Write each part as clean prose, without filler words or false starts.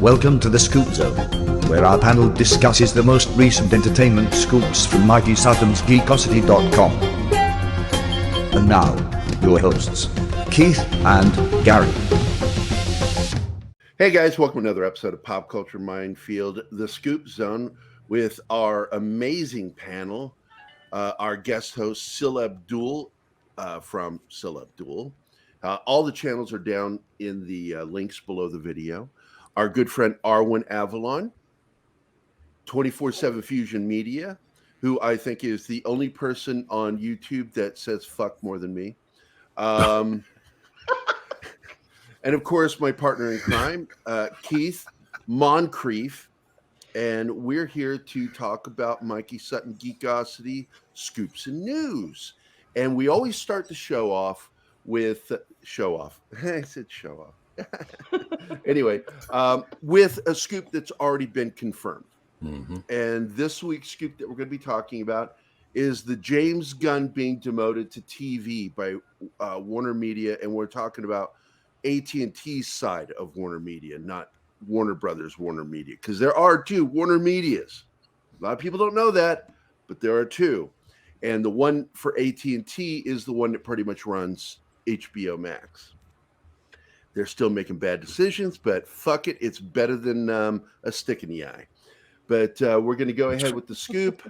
Welcome to the Scoop Zone, where our panel discusses the most recent entertainment scoops from Mikey Sutton's Geekosity.com. And now, your hosts, Keith and Gary. Hey guys, welcome to another episode of Pop Culture Minefield, the Scoop Zone, with our amazing panel, our guest host, Sil Abdul from Sil Abdul. All the channels are down in the links below the video. Our good friend Arwen Avalon, 24/7 Fusion Media, who I think is the only person on YouTube that says fuck more than me. And of course, my partner in crime, Keith Moncrief. And we're here to talk about Mikey Sutton Geekosity, Scoops and News. And we always start the show off with I said show off. Anyway, with a scoop that's already been confirmed. Mm-hmm. And this week's scoop that we're going to be talking about is the James Gunn being demoted to TV by Warner Media. And we're talking about AT&T's side of Warner Media, not Warner Brothers Warner Media, because there are two Warner Medias. A lot of people don't know that, but there are two. And the one for AT&T is the one that pretty much runs HBO Max. They're still making bad decisions, but fuck it. It's better than a stick in the eye. But we're going to go ahead with the scoop,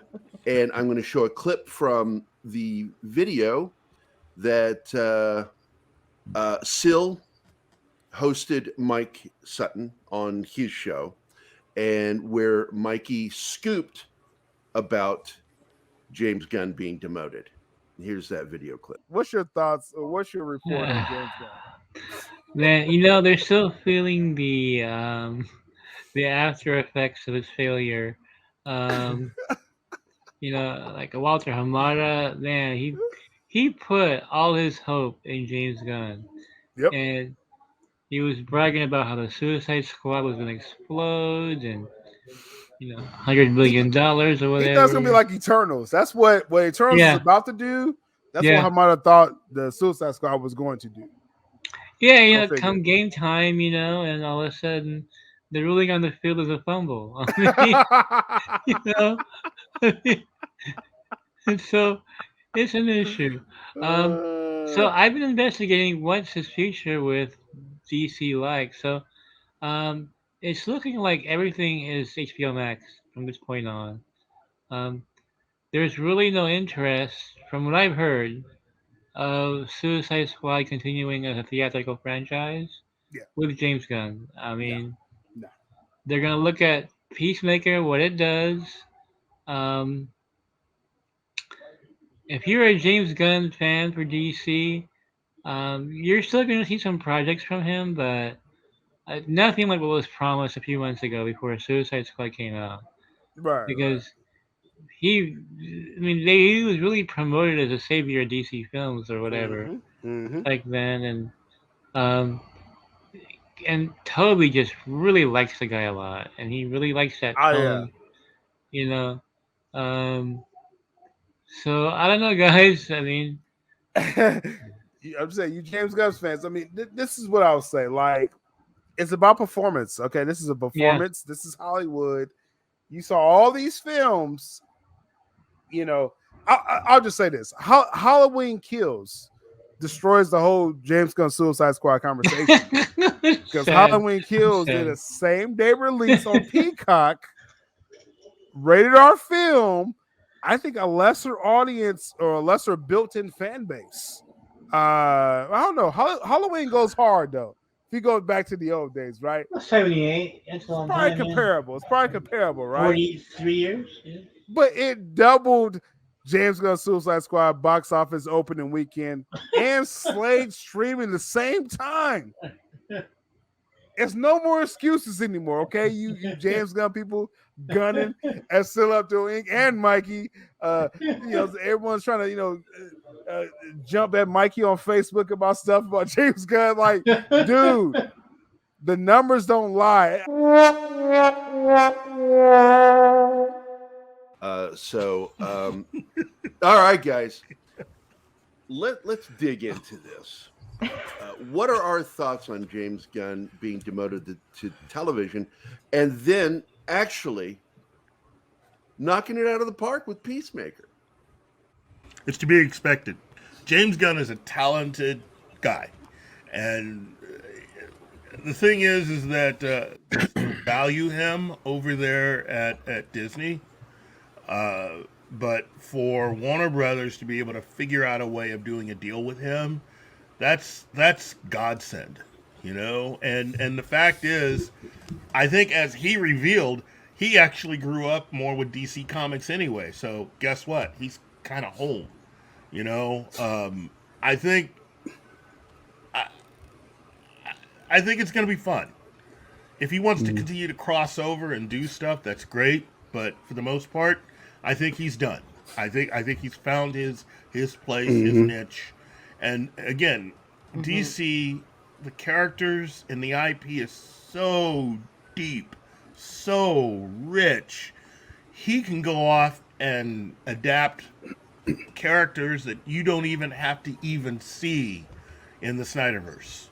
and I'm going to show a clip from the video that Sil hosted Mike Sutton on his show, and where Mikey scooped about James Gunn being demoted. Here's that video clip. What's your thoughts, or what's your report on James Gunn? Man, they're still feeling the after effects of his failure. Like Walter Hamada, man, he put all his hope in James Gunn. Yep. And he was bragging about how the Suicide Squad was going to explode and, $100 billion or whatever. He thought it's going to be like Eternals. That's what Eternals is about to do. That's what Hamada thought the Suicide Squad was going to do. Yeah, come game time, and all of a sudden the ruling on the field is a fumble. And so it's an issue. So I've been investigating what's his future with DC like. So it's looking like everything is HBO Max from this point on. There's really no interest, from what I've heard, of Suicide Squad continuing as a theatrical franchise with James Gunn. I mean, they're going to look at Peacemaker, what it does. If you're a James Gunn fan for DC, you're still going to see some projects from him, but nothing like what was promised a few months ago before Suicide Squad came out. Right. Because he was really promoted as a savior of DC films or whatever back then, and Toby just really likes the guy a lot, and he really likes that tone, So I don't know, guys. I mean, I'm saying you James Gunn fans. I mean, this is what I'll say. Like, it's about performance. Okay, this is a performance. This is Hollywood. You saw all these films I'll just say this: Halloween Kills destroys the whole James Gunn Suicide Squad conversation because Halloween Kills did a same day release on Peacock, rated R film. I think a lesser audience or a lesser built-in fan base. I don't know. Halloween goes hard though. If you go back to the old days, right? 78. It's a long Probably time, comparable. Man. It's probably comparable, right? 43 years. Yeah. But it doubled James Gunn Suicide Squad box office opening weekend and Slade streaming the same time. It's no more excuses anymore, okay? You James Gunn people gunning and still up doing and Mikey. Everyone's trying to jump at Mikey on Facebook about stuff about James Gunn. Like, dude, the numbers don't lie. All right, guys, let's dig into this. What are our thoughts on James Gunn being demoted to television and then actually knocking it out of the park with Peacemaker? It's to be expected. James Gunn is a talented guy. And the thing is that value him over there at Disney. But for Warner Brothers to be able to figure out a way of doing a deal with him, that's godsend, And the fact is, I think as he revealed, he actually grew up more with DC Comics anyway. So guess what? He's kind of home, I think it's going to be fun. If he wants to continue to cross over and do stuff, that's great. But for the most part, I think he's done. I think he's found his place, his niche. And again, DC, the characters and the IP is so deep, so rich. He can go off and adapt characters that you don't even have to even see in the Snyderverse,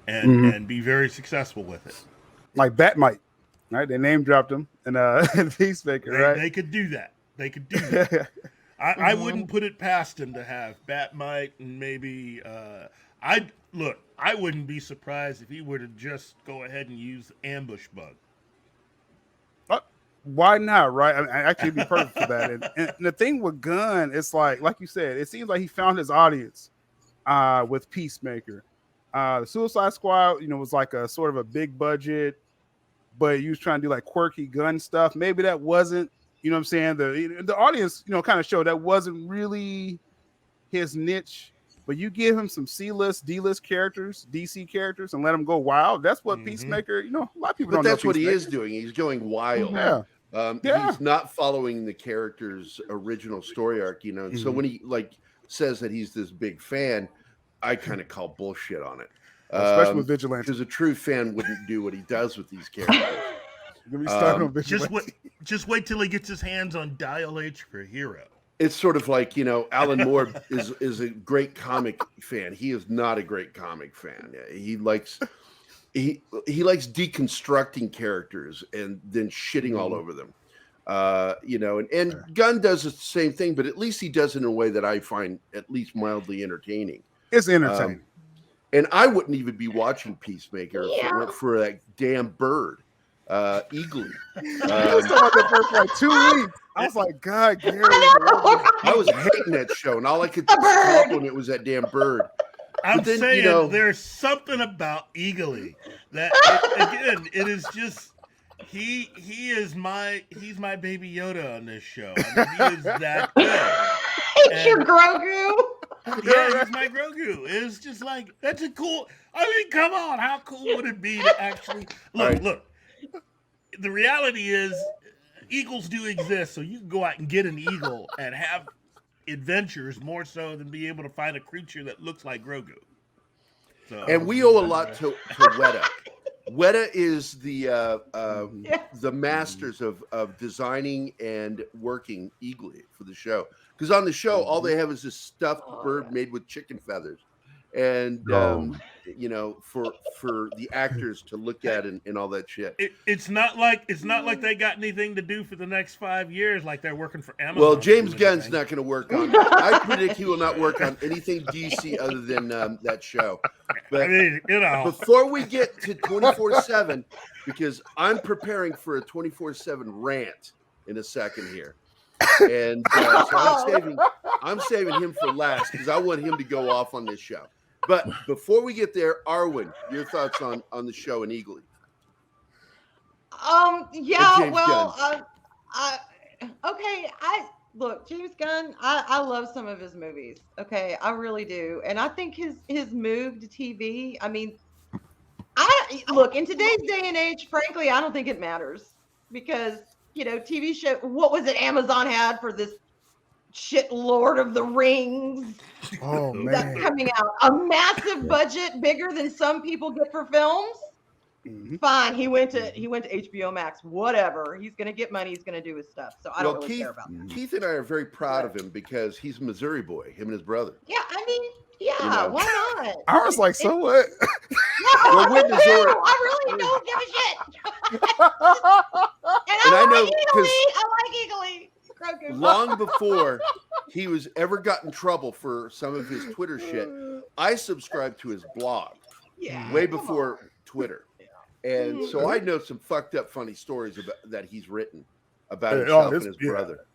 and be very successful with it. Like Batmite, right? They name dropped him in Peacemaker, right? They could do that. I wouldn't put it past him to have Batmite and maybe I wouldn't be surprised if he were to just go ahead and use Ambush Bug. Why not, right? I mean, actually, it'd be perfect for that. And the thing with Gunn, it's like you said, it seems like he found his audience with Peacemaker. The Suicide Squad, was like a sort of a big budget, but he was trying to do like quirky gun stuff. Maybe that wasn't, what I'm saying? The audience, kind of showed that wasn't really his niche. But you give him some C-list, D-list characters, DC characters, and let him go wild. That's what Peacemaker, a lot of people don't know. But that's what he is doing. He's going wild. Yeah. He's not following the character's original story arc, And so when he says that he's this big fan, I kind of call bullshit on it. Especially with Vigilante. Because a true fan wouldn't do what he does with these characters. Just wait till he gets his hands on Dial H for Hero. It's sort of like, Alan Moore is a great comic fan. He is not a great comic fan. He likes deconstructing characters and then shitting all over them. And Gunn does the same thing, but at least he does it in a way that I find at least mildly entertaining. It's entertaining. And I wouldn't even be watching Peacemaker if it weren't for that damn bird, Eagly. I was talking about that bird for like 2 weeks. I was like, God, Gary. I was hating that show, and all I could compliment was that damn bird. I'm saying there's something about Eagly that again, it is just he's my baby Yoda on this show. I mean, he is that good. It's your Grogu. Yeah, he's my Grogu. It's just like that's a cool. I mean, come on, how cool would it be to actually look? The reality is, eagles do exist, so you can go out and get an eagle and have adventures more so than be able to find a creature that looks like Grogu. So. And we owe a lot to Weta. Weta is the masters of designing and working Eagly for the show. Because on the show, all they have is this stuffed bird made with chicken feathers. and Oh. you know, for the actors to look at and all that shit. It's not like they got anything to do for the next 5 years, like they're working for Amazon. Well, James or Gunn's anything. not going to work on. I predict he will not work on anything DC other than that show. But I mean, you know, before we get to 24/7, because I'm preparing for a 24/7 rant in a second here, and so I'm saving him for last because I want him to go off on this show. But before we get there, Arwen, your thoughts on the show and Eagly? Yeah, James well, okay. Look, James Gunn. I love some of his movies. Okay, I really do, and I think his move to TV. I mean, look in today's day and age. Frankly, I don't think it matters because TV show. What was it? Amazon had for this shit, Lord of the Rings. Oh That's man. coming out. A massive budget, bigger than some people get for films. Mhm. Fine, he went to HBO Max. Whatever, he's gonna get money. He's gonna do his stuff. So I don't really care about that. Keith and I are very proud of him because he's a Missouri boy. Him and his brother. Yeah, I mean, yeah, You know. why not? I was like, so what? No, Well, with Missouri- I really don't give a shit. And And I I know, like Eagly. I like Eagly. Grogu. Long before he was ever got in trouble for some of his Twitter shit, I subscribed to his blog Yeah, way come before on. Twitter. And so I know some fucked up funny stories about that he's written about Oh, himself this- and his yeah. brother.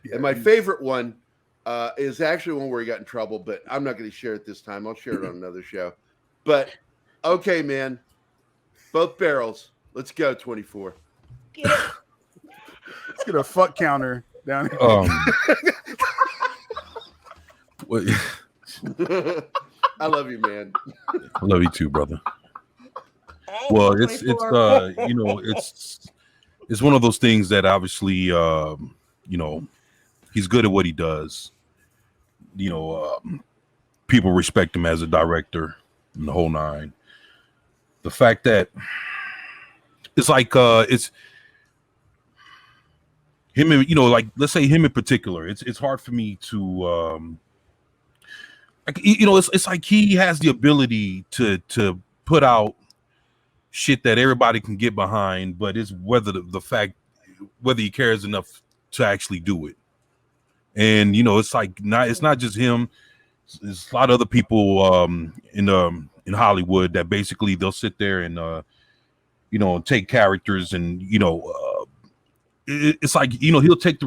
Yeah, And my he's- favorite one is actually one where he got in trouble, but I'm not going to share it this time. I'll share it on another show. But okay, man, both barrels. Let's go 24. Get it? Let's get a fuck counter down here. What- I love you, man. I love you too, brother. Hey, Well, it's 24. it's one of those things that obviously he's good at what he does. People respect him as a director and the whole nine. The fact that it's like it's him, and like let's say him in particular. It's hard for me to it's like he has the ability to put out shit that everybody can get behind, but it's whether whether he cares enough to actually do it. And it's like it's not just him. There's a lot of other people in Hollywood that basically they'll sit there and take characters and it's like he'll take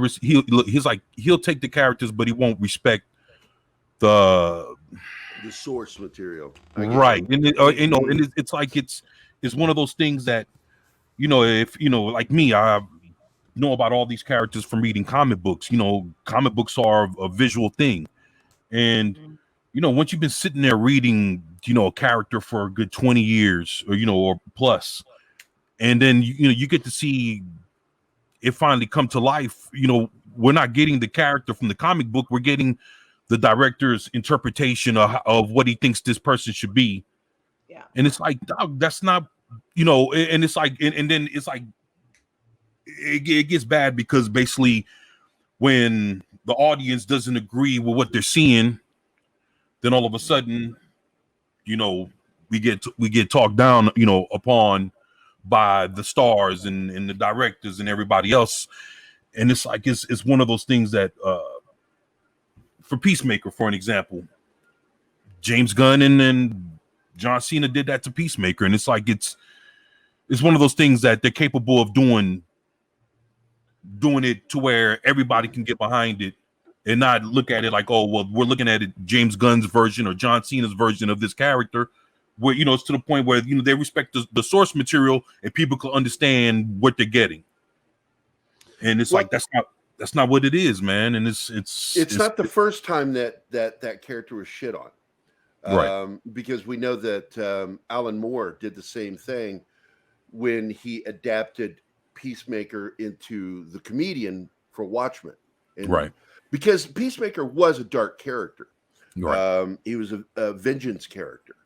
he'll take the characters, but he won't respect the source material. I get right. it. And it's like it's one of those things that if like me, I know about all these characters from reading comic books. Comic books are a visual thing, and once you've been sitting there reading a character for a good 20 years or plus, and then you get to see it finally come to life. We're not getting the character from the comic book, we're getting the director's interpretation of what he thinks this person should be. Yeah. And it's like, dog, that's not, and it's like, and then it's like, it gets bad because basically when the audience doesn't agree with what they're seeing, then all of a sudden, we get talked down, upon by the stars and the directors and everybody else. And it's like, it's one of those things that, for Peacemaker, for an example, James Gunn and John Cena did that to Peacemaker, and it's like it's one of those things that they're capable of doing it to where everybody can get behind it and not look at it like, oh well, we're looking at it James Gunn's version or John Cena's version of this character, where it's to the point where they respect the source material and people can understand what they're getting. And it's like that's not what it is, man. And it's not the first time that character was shit on. Right. Because we know that Alan Moore did the same thing when he adapted Peacemaker into the comedian for Watchmen. And right. Because Peacemaker was a dark character. Right. He was a vengeance character.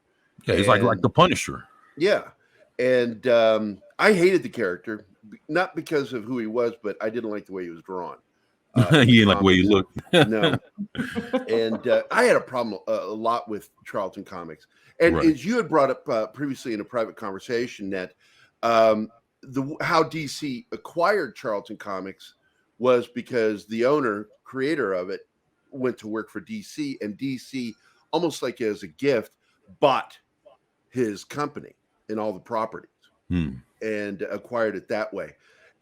Yeah, he's like the Punisher. Yeah. And I hated the character, not because of who he was, but I didn't like the way he was drawn. He ain't like the way you look. No. And I had a problem a lot with Charlton Comics. And Right. as you had brought up previously in a private conversation, that how DC acquired Charlton Comics was because the creator of it, went to work for DC, and DC, almost like as a gift, bought his company and all the properties and acquired it that way.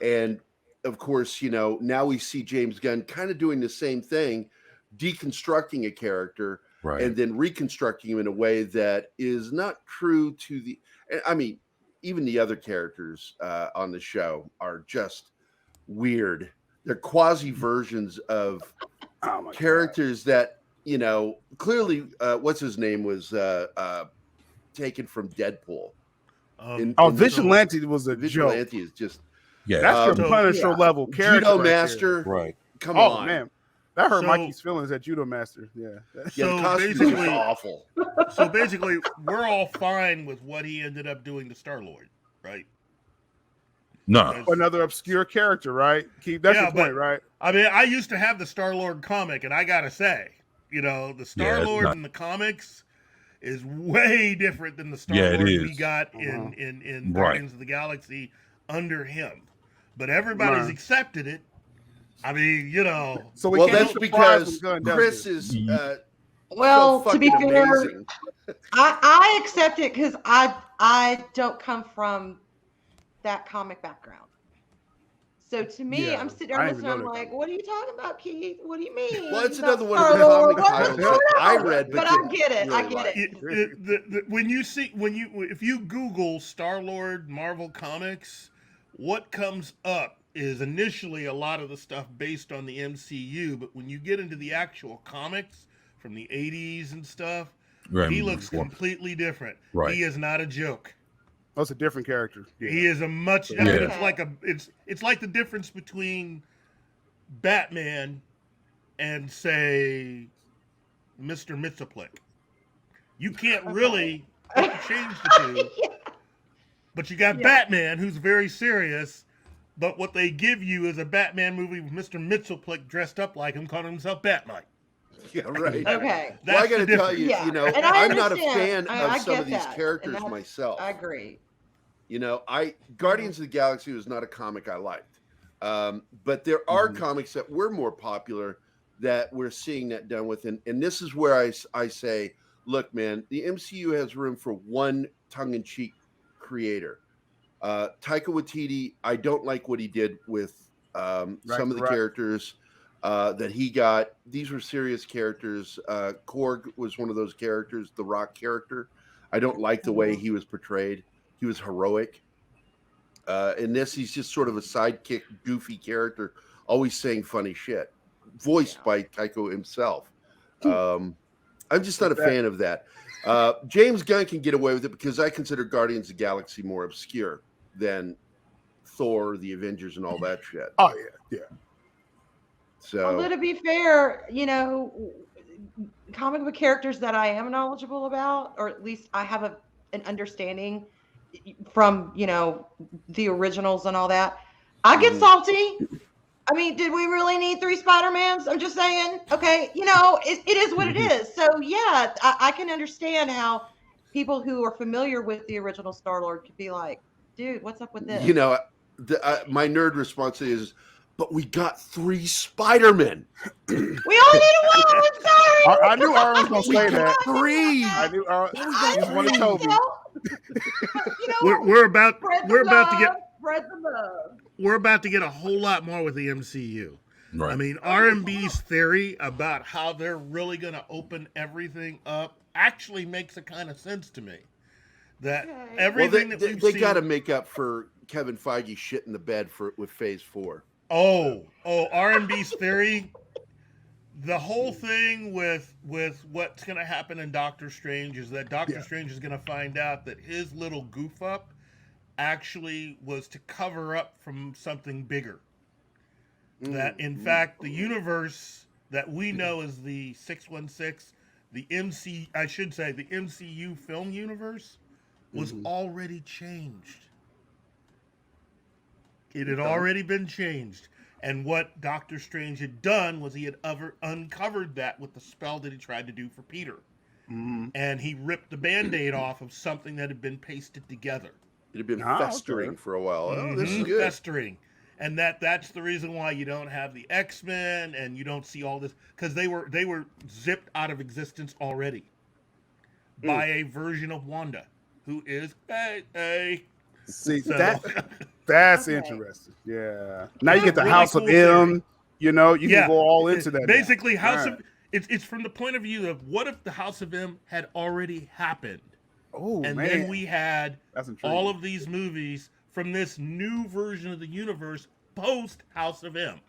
And of course, now we see James Gunn kind of doing the same thing, deconstructing a character and then reconstructing him in a way that is not true to the. I mean, even the other characters on the show are just weird. They're quasi versions of characters that, clearly, what's his name was taken from Deadpool. Vigilante was a Vigilante joke. is just. Yeah, That's your Punisher level character. Judo right Master. there. right. Come on. Man. That hurt Mikey's feelings at Judo Master. Yeah. Yeah, the costume was awful. So basically, we're all fine with what he ended up doing to Star-Lord, right? No. Another obscure character, right? Keith, that's your point, right? I mean, I used to have the Star-Lord comic, and I gotta say, the Star-Lord in the comics is way different than the Star-Lord we got in Guardians of the Galaxy under him. But everybody's accepted it. I mean, So that's because Chris is well, so to be fair, amazing. I accept it because I don't come from that comic background. So to me, I'm sitting there listening. I'm like, "What are you talking about, Keith? What do you mean?" Well, it's another one of the comic titles that I read, but I get it. Really I get it. If you Google Star-Lord Marvel Comics, what comes up is initially a lot of the stuff based on the MCU, but when you get into the actual comics from the 80s and stuff, he looks completely different. Right. He is not a joke. That's a different character. Yeah. He is a much. I mean, it's like the difference between Batman and say Mr. Mxyzptlk. You can't really change the two. But you got Batman, who's very serious, but what they give you is a Batman movie with Mr. Mxyzptlk dressed up like him, calling himself Batman. Yeah, right. Okay. Well, I got to tell you, I'm not a fan I of some of these that. characters myself. I agree. Guardians of the Galaxy was not a comic I liked. But there are comics that were more popular that we're seeing that done with. And this is where I say, look, man, the MCU has room for one tongue-in-cheek creator. Taika Waititi, I don't like what he did with some of the characters that he got. These were serious characters. Korg was one of those characters, the Rock character. I don't like the way he was portrayed. He was heroic. In this, he's just sort of a sidekick, goofy character, always saying funny shit, voiced by Taika himself. I'm just not a fan of that. James Gunn can get away with it because I consider Guardians of the Galaxy more obscure than Thor, the Avengers, and all that shit. Oh, yeah. So, well, to be fair, comic book characters that I am knowledgeable about, or at least I have an understanding from, the originals and all that, I get salty. I mean, did we really need 3 Spider-Mans? I'm just saying, okay, it is what it is. So yeah, I can understand how people who are familiar with the original Star-Lord could be like, dude, what's up with this? My nerd response is, but we got 3 Spider-Men. We only needed one. I'm sorry. I knew Aaron was going to say that. 3. I knew Aaron. He just wanted to tell me. We're about to get a whole lot more with the MCU. Right. I mean, R&B's theory about how they're really going to open everything up actually makes a kind of sense to me. That everything they got to make up for Kevin Feige shit in the bed with Phase 4. Oh, R&B's theory. The whole thing with what's going to happen in Doctor Strange is that Doctor Strange is going to find out that his little goof up actually was to cover up from something bigger. That in fact the universe that we know as the 616, the MCU film universe was already changed. It had already been changed. And what Doctor Strange had done was he had uncovered that with the spell that he tried to do for Peter. Mm-hmm. And he ripped the Band-Aid off of something that had been pasted together. It had been Ah, festering okay. for a while. Oh, this is Mhm, good. Festering. And that's the reason why you don't have the X-Men and you don't see all this, because they were zipped out of existence already by a version of Wanda who is a See, so that's Okay. interesting. Yeah. Now you get the Really House cool of M. theory. You know, you yeah, can go all into that. basically now. House Right. of it's from the point of view of what if the House of M had already happened, Oh and man, then we had that's intriguing. all of these movies from this new version of the universe post House of M.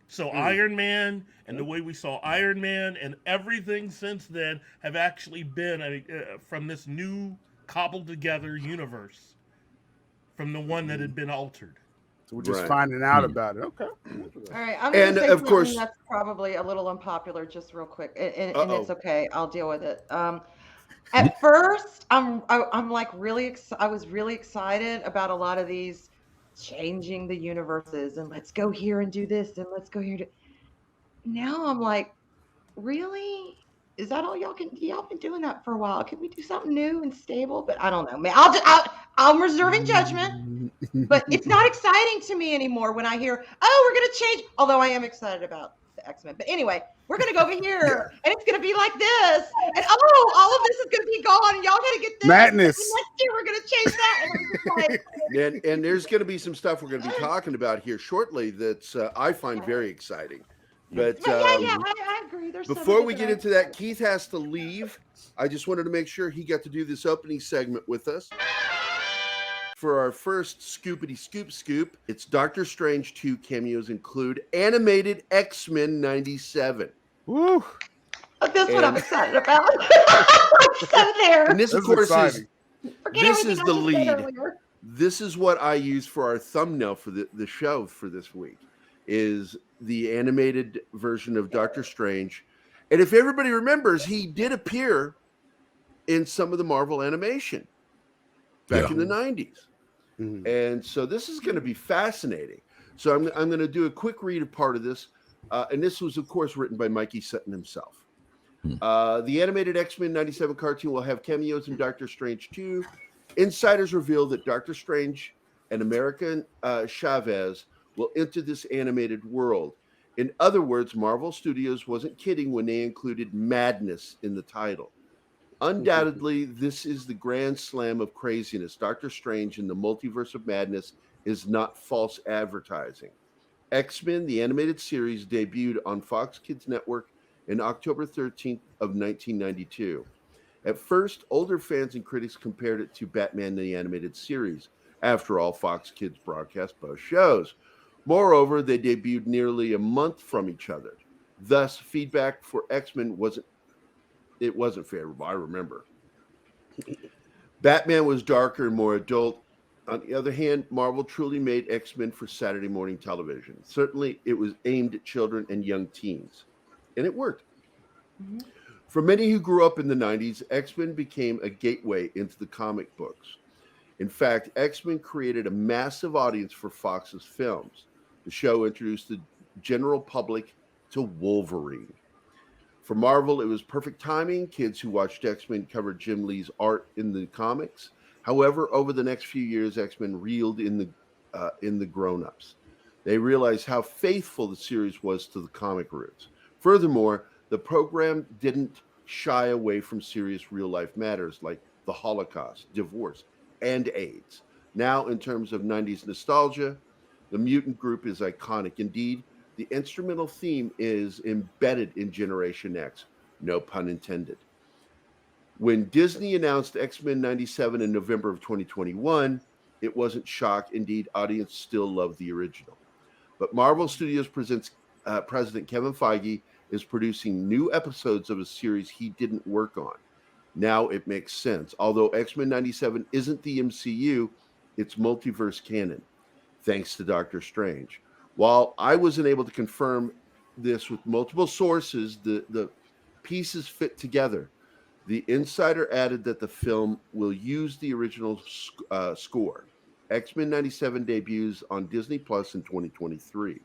So Iron Man and the way we saw Iron Man and everything since then have actually been from this new cobbled together universe from the one that had been altered. So we're just Right. finding out about it. Okay. All right, I'm And, going to say of something course- that's probably a little unpopular, just real quick, and Uh-oh. it's okay. I'll deal with it. At first, I'm like I was really excited about a lot of these changing the universes and let's go here and do this and let's go here. Now I'm like, really? Is that all y'all can? Y'all been doing that for a while. Can we do something new and stable? But I don't know, man. I'm reserving judgment. But it's not exciting to me anymore when I hear, oh, we're gonna change. Although I am excited about the X-Men. But anyway, we're gonna go over here and it's gonna be like this. And oh, all of this is gonna be gone. And y'all gotta get this. Madness. And next year we're gonna change that. And I'm just like, And there's going to be some stuff we're going to be talking about here shortly that's I find very exciting. But I agree. There's some before of it we that get I- into that, Keith has to leave. I just wanted to make sure he got to do this opening segment with us. For our first Scoopity Scoop, it's Doctor Strange 2 cameos include animated X-Men 97. Woo. That's what I'm and- excited about. So there. And this, of This is course, exciting. Forget this everything is I the just said lead. earlier. This is what I use for our thumbnail for the show for this week, is the animated version of Doctor Strange. And if everybody remembers, he did appear in some of the Marvel animation back in the 90s. Mhm. And so this is going to be fascinating. So I'm going to do a quick read of part of this. And this was, of course, written by Mikey Sutton himself. The animated X-Men 97 cartoon will have cameos in Doctor Strange 2. Insiders reveal that Doctor Strange and American Chavez will enter this animated world. In other words, Marvel Studios wasn't kidding when they included madness in the title. Undoubtedly, this is the grand slam of craziness. Doctor Strange in the Multiverse of Madness is not false advertising. X-Men, the animated series, debuted on Fox Kids Network in October 13th of 1992. At first, older fans and critics compared it to Batman the Animated Series. After all, Fox Kids broadcast both shows. Moreover, they debuted nearly a month from each other. Thus, feedback for X-Men wasn't favorable, I remember. Batman was darker and more adult. On the other hand, Marvel truly made X-Men for Saturday morning television. Certainly, it was aimed at children and young teens. And it worked. For many who grew up in the 90s, X-Men became a gateway into the comic books. In fact, X-Men created a massive audience for Fox's films. The show introduced the general public to Wolverine. For Marvel, it was perfect timing. Kids who watched X-Men covered Jim Lee's art in the comics. However, over the next few years, X-Men reeled in the grown-ups. They realized how faithful the series was to the comic roots. Furthermore, the program didn't shy away from serious real-life matters like the Holocaust, divorce, and AIDS. Now, in terms of 90s nostalgia, the mutant group is iconic. Indeed, the instrumental theme is embedded in Generation X, no pun intended. When Disney announced X-Men 97 in November of 2021, it wasn't shock. Indeed, audience still loved the original. But Marvel Studios presents President Kevin Feige is producing new episodes of a series he didn't work on. Now it makes sense. Although X-Men 97 isn't the MCU, it's multiverse canon, thanks to Doctor Strange. While I wasn't able to confirm this with multiple sources, the pieces fit together. The insider added that the film will use the original score. X-Men 97 debuts on Disney Plus in 2023.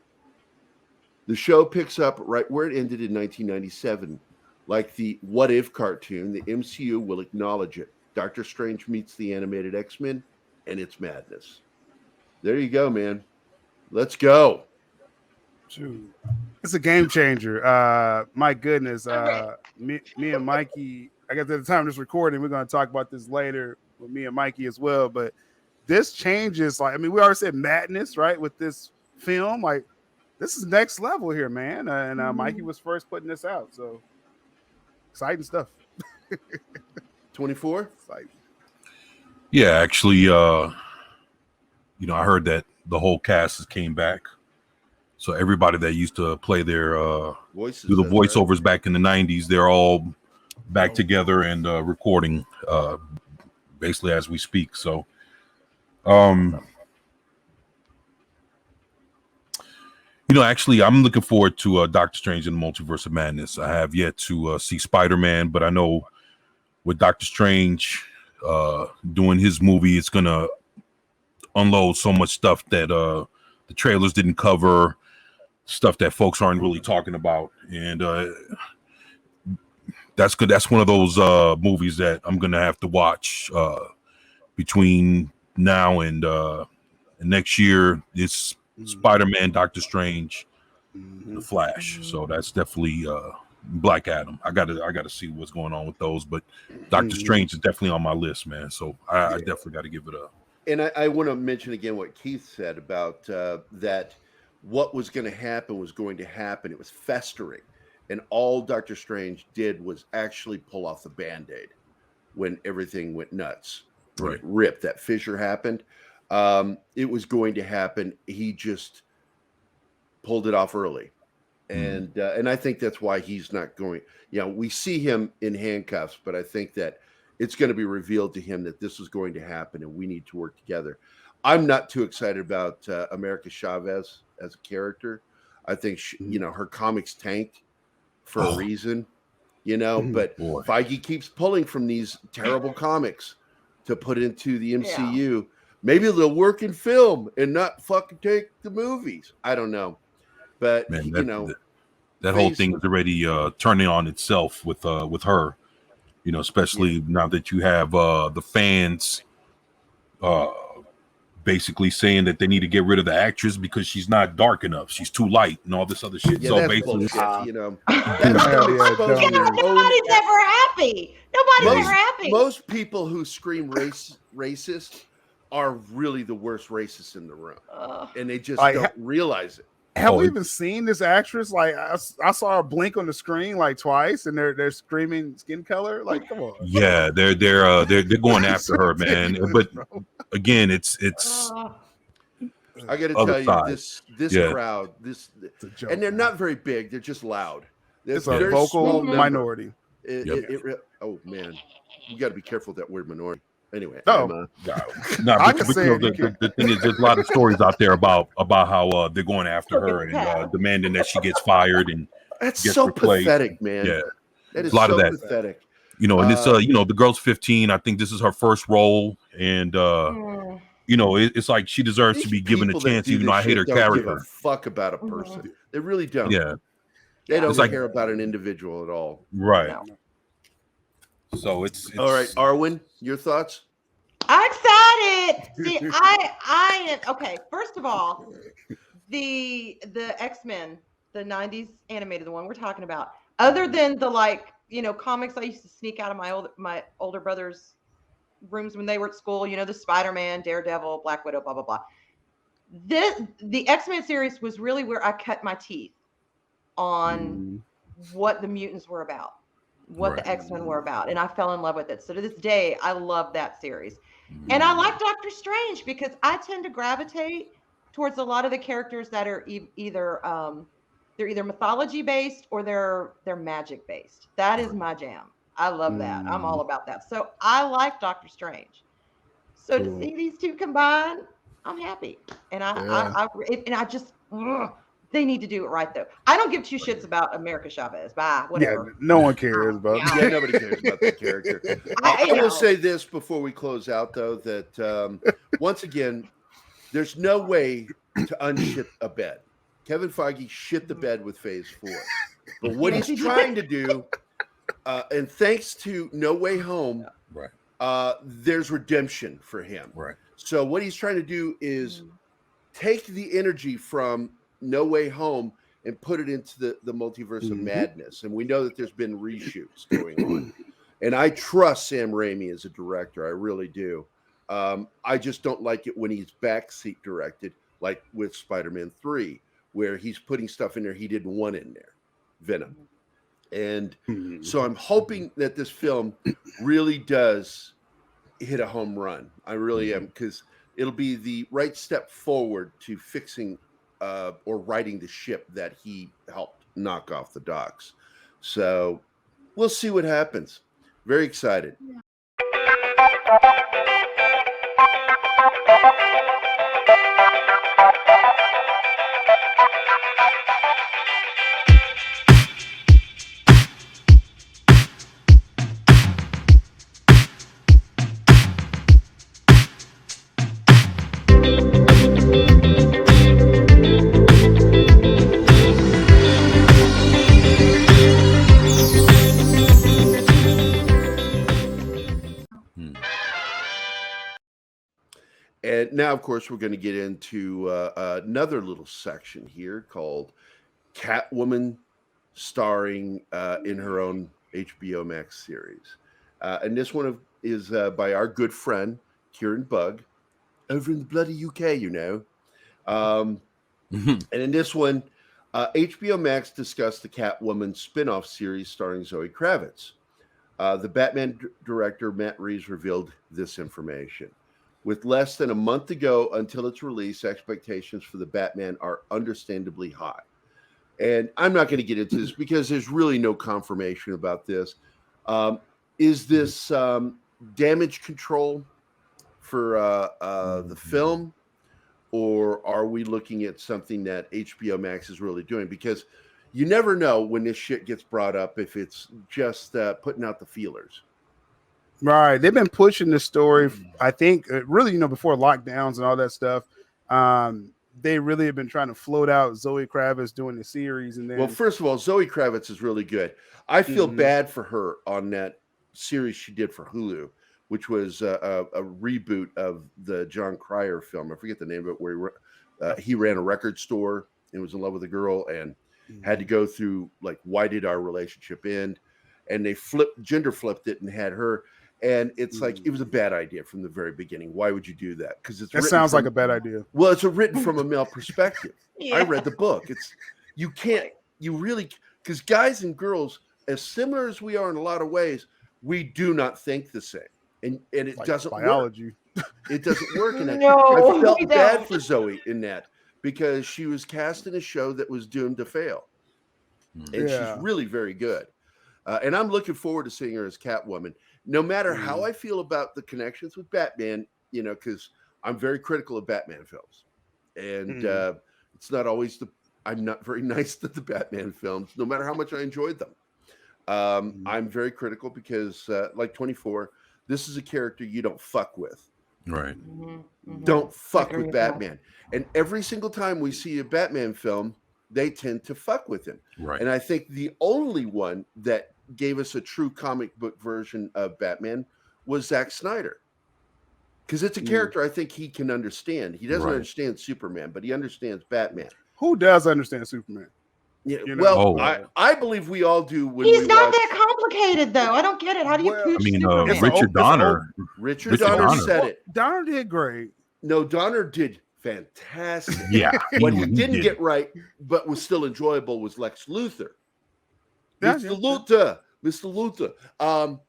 The show picks up right where it ended in 1997. Like the What If cartoon, the MCU will acknowledge it. Doctor Strange meets the animated X-Men, and it's madness. There you go, man. Let's go. Shoot. It's a game changer. My goodness. Me and Mikey, I guess at the time of this recording, we're going to talk about this later with me and Mikey as well. But this changes, like, I mean, we already said madness, right? With this film, like, this is next level here, man. And Mikey was first putting this out. So exciting stuff. 24? Exciting. Yeah, actually, I heard that the whole cast came back. So everybody that used to play their Voices, do the that's voiceovers right. back in the 90s, they're all back together and recording basically as we speak. So actually I'm looking forward to Doctor Strange and the Multiverse of Madness. I have yet to see Spider-Man, but I know with Doctor Strange doing his movie, it's gonna unload so much stuff that the trailers didn't cover, stuff that folks aren't really talking about, and that's good. That's one of those movies that I'm gonna have to watch between now and next year. It's Spider-Man, Doctor Strange, The Flash. So that's definitely Black Adam. I gotta see what's going on with those, but Doctor Strange is definitely on my list, man. So I definitely got to give it a. And I want to mention again what Keith said about that what was going to happen was going to happen. It was festering. And all Doctor Strange did was actually pull off the Band-Aid when everything went nuts. When it ripped, that fissure happened. It was going to happen. He just pulled it off early. And I think that's why he's not going. We see him in handcuffs, but I think that it's going to be revealed to him that this is going to happen and we need to work together. I'm not too excited about America Chavez as a character. I think, her comics tanked for a reason, but Feige keeps pulling from these terrible comics to put into the MCU. Maybe they'll work in film and not fucking take the movies. I don't know. But, Man, that whole thing is already turning on itself with her. Especially now that you have the fans basically saying that they need to get rid of the actress because she's not dark enough. She's too light and all this other shit. Yeah, So that's basically, bullshit, Nobody's ever happy. Nobody's ever happy. Most people who scream racist are really the worst racists in the room. And they just don't realize it. Have we even seen this actress? Like I saw her blink on the screen like twice, and they're screaming skin color. Like, come on. Yeah, they're going after her, man. But again, it's. I got to tell you, this crowd, and they're not very big. They're just loud. It's a vocal minority. Oh man, you got to be careful with that word minority. Anyway, I can say the thing is, there's a lot of stories out there about how they're going after her and demanding that she gets fired and that's gets so replaced. Pathetic, man. Yeah, that is a lot so of that. Pathetic. And it's the girl's 15. I think this is her first role, and it's like she deserves to be given a chance, even though I hate her character. Give a fuck about a person. They really don't. Yeah, they don't care about an individual at all. Right. No. So it's all right, Arwen, your thoughts? I'm excited. See, I am okay. First of all, the X-Men, the 90s animated, the one we're talking about, other than the comics I used to sneak out of my older brother's rooms when they were at school, the Spider-Man, Daredevil, Black Widow, blah blah blah. The X-Men series was really where I cut my teeth on what the mutants were about. What the X-Men were about, and I fell in love with it. So to this day, I love that series. And I like Doctor Strange because I tend to gravitate towards a lot of the characters that are either mythology based or they're magic based. That is my jam. I love that. I'm all about that. So I like Doctor Strange. So to see these two combine, I'm happy. And I just they need to do it right, though. I don't give two shits about America Chavez. Bye. Whatever. Yeah, no one cares about Yeah, nobody cares about that character. I will say this before we close out, though, that once again, there's no way to unshit a bed. Kevin Feige shit the bed with Phase 4. But what he's trying to do, and thanks to No Way Home, Right. There's redemption for him. Right. So what he's trying to do is take the energy from No Way Home and put it into the Multiverse of Madness. And we know that there's been reshoots going on. And I trust Sam Raimi as a director. I really do. I just don't like it when he's backseat directed, like with Spider-Man 3, where he's putting stuff in there he didn't want in there. Venom. And so I'm hoping that this film really does hit a home run. I really am, because it'll be the right step forward to fixing or righting the ship that he helped knock off the docks. So we'll see what happens. Very excited. And now, of course, we're going to get into another little section here called Catwoman, starring in her own HBO Max series. And this one is by our good friend, Kieran Bug, over in the bloody UK, you know. And in this one, HBO Max discussed the Catwoman spin-off series starring Zoe Kravitz. The Batman director, Matt Reeves, revealed this information. With less than a month to go until its release, expectations for the Batman are understandably high. And I'm not going to get into this because there's really no confirmation about this. Is this damage control for the film? Or are we looking at something that HBO Max is really doing? Because you never know when this shit gets brought up if it's just putting out the feelers. Right. They've been pushing this story, I think, really, before lockdowns and all that stuff. They really have been trying to float out Zoe Kravitz doing the series. And then, well, first of all, Zoe Kravitz is really good. I feel bad for her on that series she did for Hulu, which was a reboot of the John Cryer film. I forget the name of it, where he ran a record store and was in love with a girl and had to go through, like, why did our relationship end? And they gender flipped it and had her. And it's like, it was a bad idea from the very beginning. Why would you do that? Because that sounds like a bad idea. Well, it's written from a male perspective. Yeah. I read the book. Because guys and girls, as similar as we are in a lot of ways, we do not think the same. And it Like doesn't biology. work. It doesn't work in that. No, I we felt bad don't. for Zoe in that, because she was cast in a show that was doomed to fail. And she's really very good. And I'm looking forward to seeing her as Catwoman. No matter how I feel about the connections with Batman, because I'm very critical of Batman films. And it's not always I'm not very nice to the Batman films, no matter how much I enjoyed them. I'm very critical because, like 24, this is a character you don't fuck with. Right. Don't fuck Agree with with that. Batman. And every single time we see a Batman film, they tend to fuck with him. Right. And I think the only one that gave us a true comic book version of Batman was Zack Snyder. Because it's a character I think he can understand. He doesn't understand Superman, but he understands Batman. Who does understand Superman? Yeah, You know? well, I believe we all do when He's we not watch that complicated, though. I don't get it. How do you Well, pooch I mean, Superman? It's Richard old- Donner. Richard Richard Donner Donner. said it. Donner did great. No, Donner did fantastic. Yeah. What he didn't did. get right, but was still enjoyable, was Lex Luthor. Yeah, Mr. yeah. Luthor.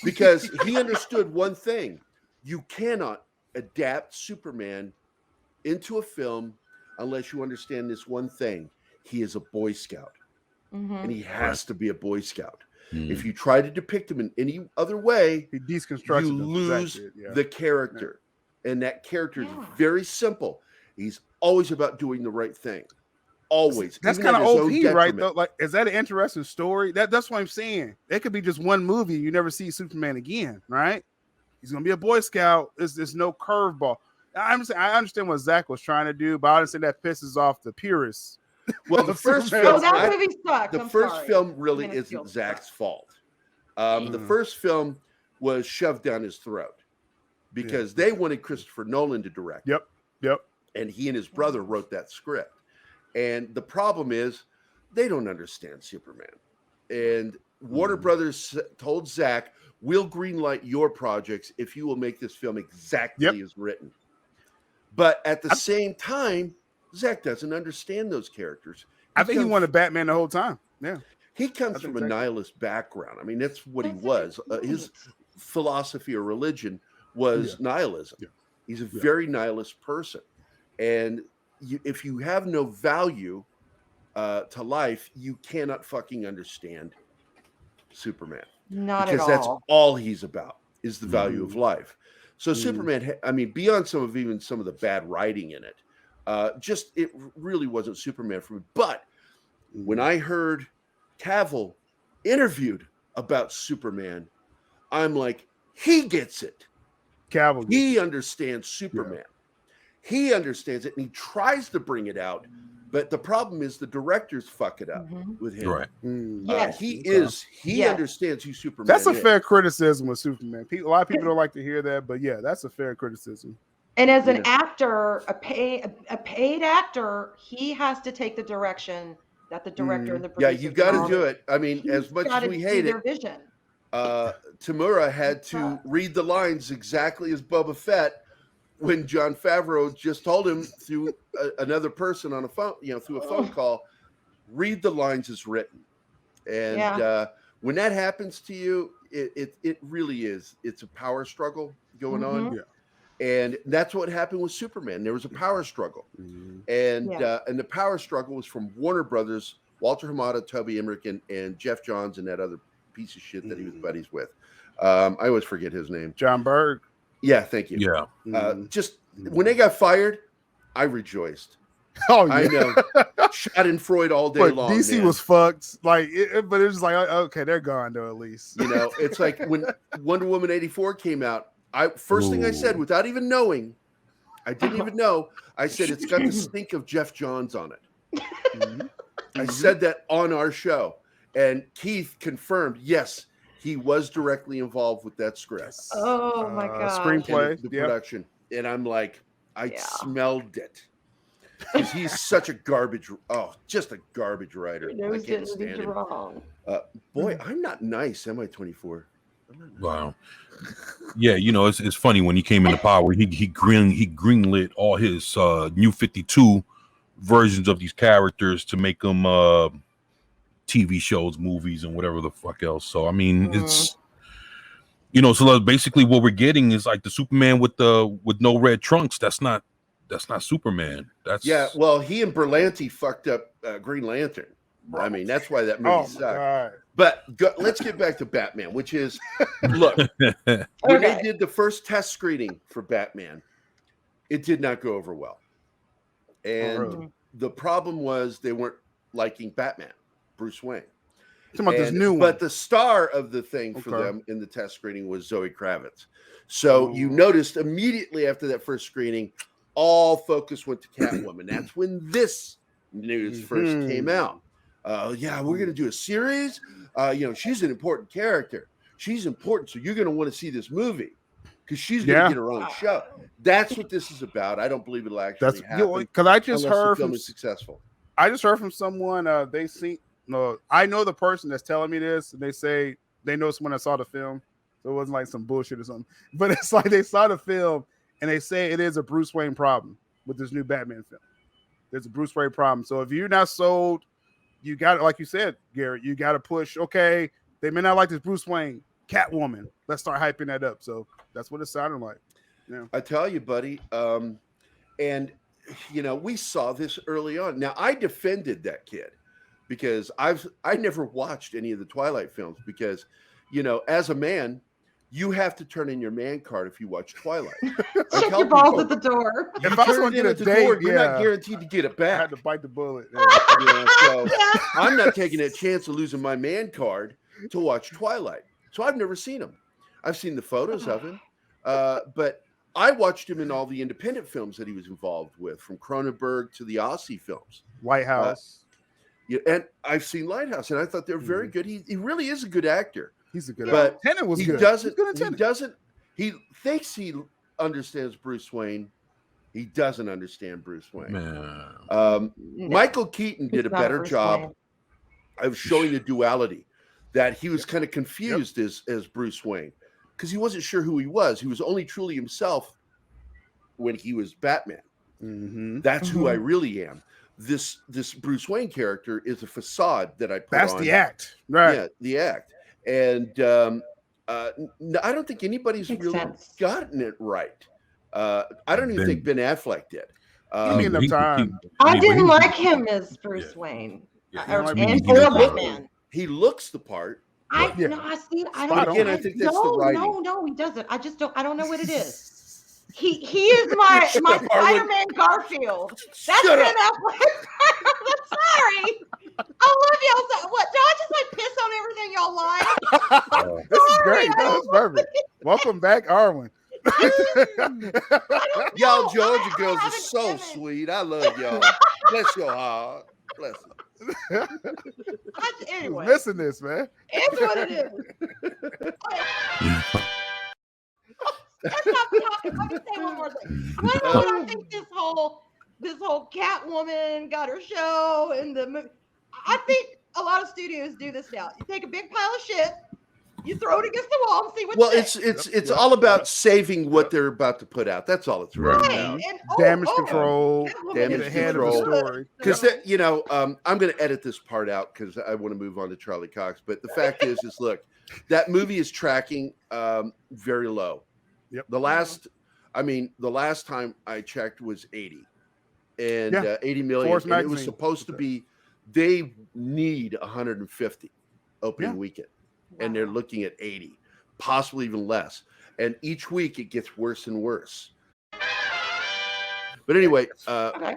Because he understood one thing. You cannot adapt Superman into a film unless you understand this one thing. He is a Boy Scout. And he has to be a Boy Scout. If you try to depict him in any other way, He deconstructs you lose the character. And that character is very simple. He's always about doing the right thing. Always. That's even kind of at his own OP, right? detriment. Though, like, is that an interesting story? That's what I'm saying. It could be just one movie. You never see Superman again, right? He's gonna be a Boy Scout. There's no curveball. I understand what Zach was trying to do, but I understand that pisses off the purists Well, the first Superman. film, Oh, that movie sucked. the I'm first sorry. film really Man of Steel isn't Zach's sucked. fault. The first film was shoved down his throat because they wanted Christopher Nolan to direct. Yep. And he and his brother wrote that script. And the problem is they don't understand Superman. And Warner Brothers told Zach, we'll greenlight your projects if you will make this film exactly as written. But at the same time, Zach doesn't understand those characters. I think he wanted Batman the whole time. Yeah. He comes from a nihilist background. I mean, that's what he was. His philosophy or religion was nihilism. Yeah. He's a very nihilist person. And if you have no value to life, you cannot fucking understand Superman. Not because at that's all. he's about is the value of life. So Superman, I mean, beyond some of the bad writing in it, it really wasn't Superman for me. But when I heard Cavill interviewed about Superman, I'm like, he gets it. Cavill, he understands Superman. Yeah. He understands it, and he tries to bring it out. But the problem is the directors fuck it up with him. Right. Yes. He understands who Superman That's a is. fair criticism of Superman. A lot of people don't like to hear that, but yeah, that's a fair criticism. And as an actor, a paid actor, he has to take the direction that the director and the producer. Yeah, you got to do it. I mean, as much as we hate it, vision. Tamura had to read the lines exactly as Boba Fett when Jon Favreau just told him through another person on a phone, through a phone call, read the lines as written. And when that happens to you, it really is. It's a power struggle going on. Yeah. And that's what happened with Superman. There was a power struggle. And the power struggle was from Warner Brothers, Walter Hamada, Toby Emmerich, and Jeff Johns, and that other piece of shit that he was buddies with. I always forget his name. John Berg. Yeah, thank you. Yeah. Just when they got fired, I rejoiced. Oh, yeah. I know. Schadenfreude all day long. DC man. was fucked. But it was like, okay, they're gone though, at least. It's like when Wonder Woman 84 came out. First thing I said, without even knowing, I didn't even know. I said it's got the stink of Jeff Johns on it. I said that on our show, and Keith confirmed. Yes, he was directly involved with that script. Oh my god! Screenplay, the production, and I'm like, I smelled it. Because he's such a just a garbage writer. I can't stand him. Boy, I'm not nice, am I? 24. Wow. Yeah, it's funny when he came into power, he greenlit all his New 52 versions of these characters to make them TV shows, movies, and whatever the fuck else. So I mean, it's so basically what we're getting is like the Superman with no red trunks. That's not Superman. Well, he and Berlanti fucked up Green Lantern. I mean, that's why that movie sucked. God. But let's get back to Batman, which is, look, when they did the first test screening for Batman, it did not go over well. And the problem was they weren't liking Batman, Bruce Wayne. This new one. But the star of the thing for them in the test screening was Zoe Kravitz. So you noticed immediately after that first screening, all focus went to Catwoman. That's when this news first came out. We're going to do a series. She's an important character. She's important, so you're going to want to see this movie because she's going to get her own show. That's what this is about. I don't believe it'll actually happen. Because I just heard the film is successful. I just heard from someone. They see. No, I know the person that's telling me this, and they say they know someone that saw the film, so it wasn't like some bullshit or something. But it's like they saw the film, and they say it is a Bruce Wayne problem with this new Batman film. There's a Bruce Wayne problem. So if you're not sold, you got to, like you said, Garrett, you got to push. Okay, they may not like this Bruce Wayne, Catwoman. Let's start hyping that up. So that's what it sounded like. Yeah, I tell you, buddy. And we saw this early on. Now I defended that kid because I never watched any of the Twilight films because, as a man, you have to turn in your man card if you watch Twilight. Check your balls at the door. If I was going to get a date, you're not guaranteed to get it back. I had to bite the bullet. So I'm not taking a chance of losing my man card to watch Twilight. So I've never seen him. I've seen the photos of him, but I watched him in all the independent films that he was involved with, from Cronenberg to the Aussie films. White House. Yeah, and I've seen Lighthouse, and I thought they're very good. He really is a good actor. He's a good But actor. Tenet was he good. doesn't. He's good at He Tenet. doesn't. He thinks he understands Bruce Wayne. He doesn't understand Bruce Wayne. Man. Michael Keaton did a He's not better Bruce job Wayne. of showing the duality, that he was kind of confused as Bruce Wayne, because he wasn't sure who he was. He was only truly himself when he was Batman. Mhm. That's who I really am. This Bruce Wayne character is a facade that I put That's on. the act, right? Yeah, the act. And I don't think anybody's Makes really sense. gotten it right. I don't even think Ben Affleck did. Give me enough time. I didn't like him as Bruce Wayne. Yeah. And for a Batman. He looks the part. I Yeah. no, I see. I Spot don't. on. Again, I think that's the no, writing. no, he doesn't. I just don't. I don't know what it is. He is my Shut up, Arwen. Spider-Man Garfield. That's Shut Ben up. Affleck. I'm sorry. I love y'all so. What? Do I just like piss on everything y'all like? This is Sorry, great. No, it's perfect. Welcome back, Arwen. Y'all No, Georgia I girls are haven't so done it. sweet. I love y'all. Bless your heart. Bless it. Anyway, Missing this, man. it's what it is. Let's not talk. Let me say one more thing. I think this whole Catwoman got her show in the movie. I think a lot of studios do this now. You take a big pile of shit, you throw it against the wall, and see what Well, sticks. it's all about saving what they're about to put out. That's all it's really Right. about. And, Damage control. Catwoman Damage is ahead of the control. story. Because I'm going to edit this part out because I want to move on to Charlie Cox. But the fact is look, that movie is tracking very low. Yep. The last time I checked was 80, and 80 million. Forbes And it was magazine. supposed to be. They need 150 opening Yeah. weekend, and they're looking at 80, possibly even less. And each week it gets worse and worse. But anyway, Okay.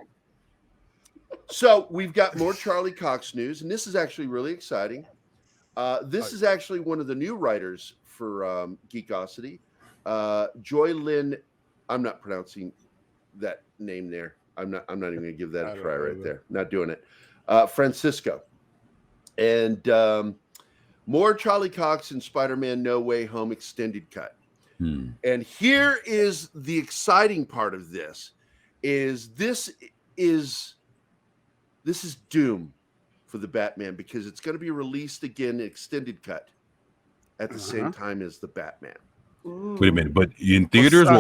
so we've got more Charlie Cox news, and this is actually really exciting. This is actually one of the new writers for Geekosity, Joy Lynn. I'm not pronouncing that name there. I'm not even going to give that a try right there. Not doing it. Francisco, and more Charlie Cox and Spider-Man No Way Home extended cut. And here is the exciting part of this: this is doom for the Batman, because it's going to be released again extended cut at the same time as the Batman. Wait a minute, but in theaters In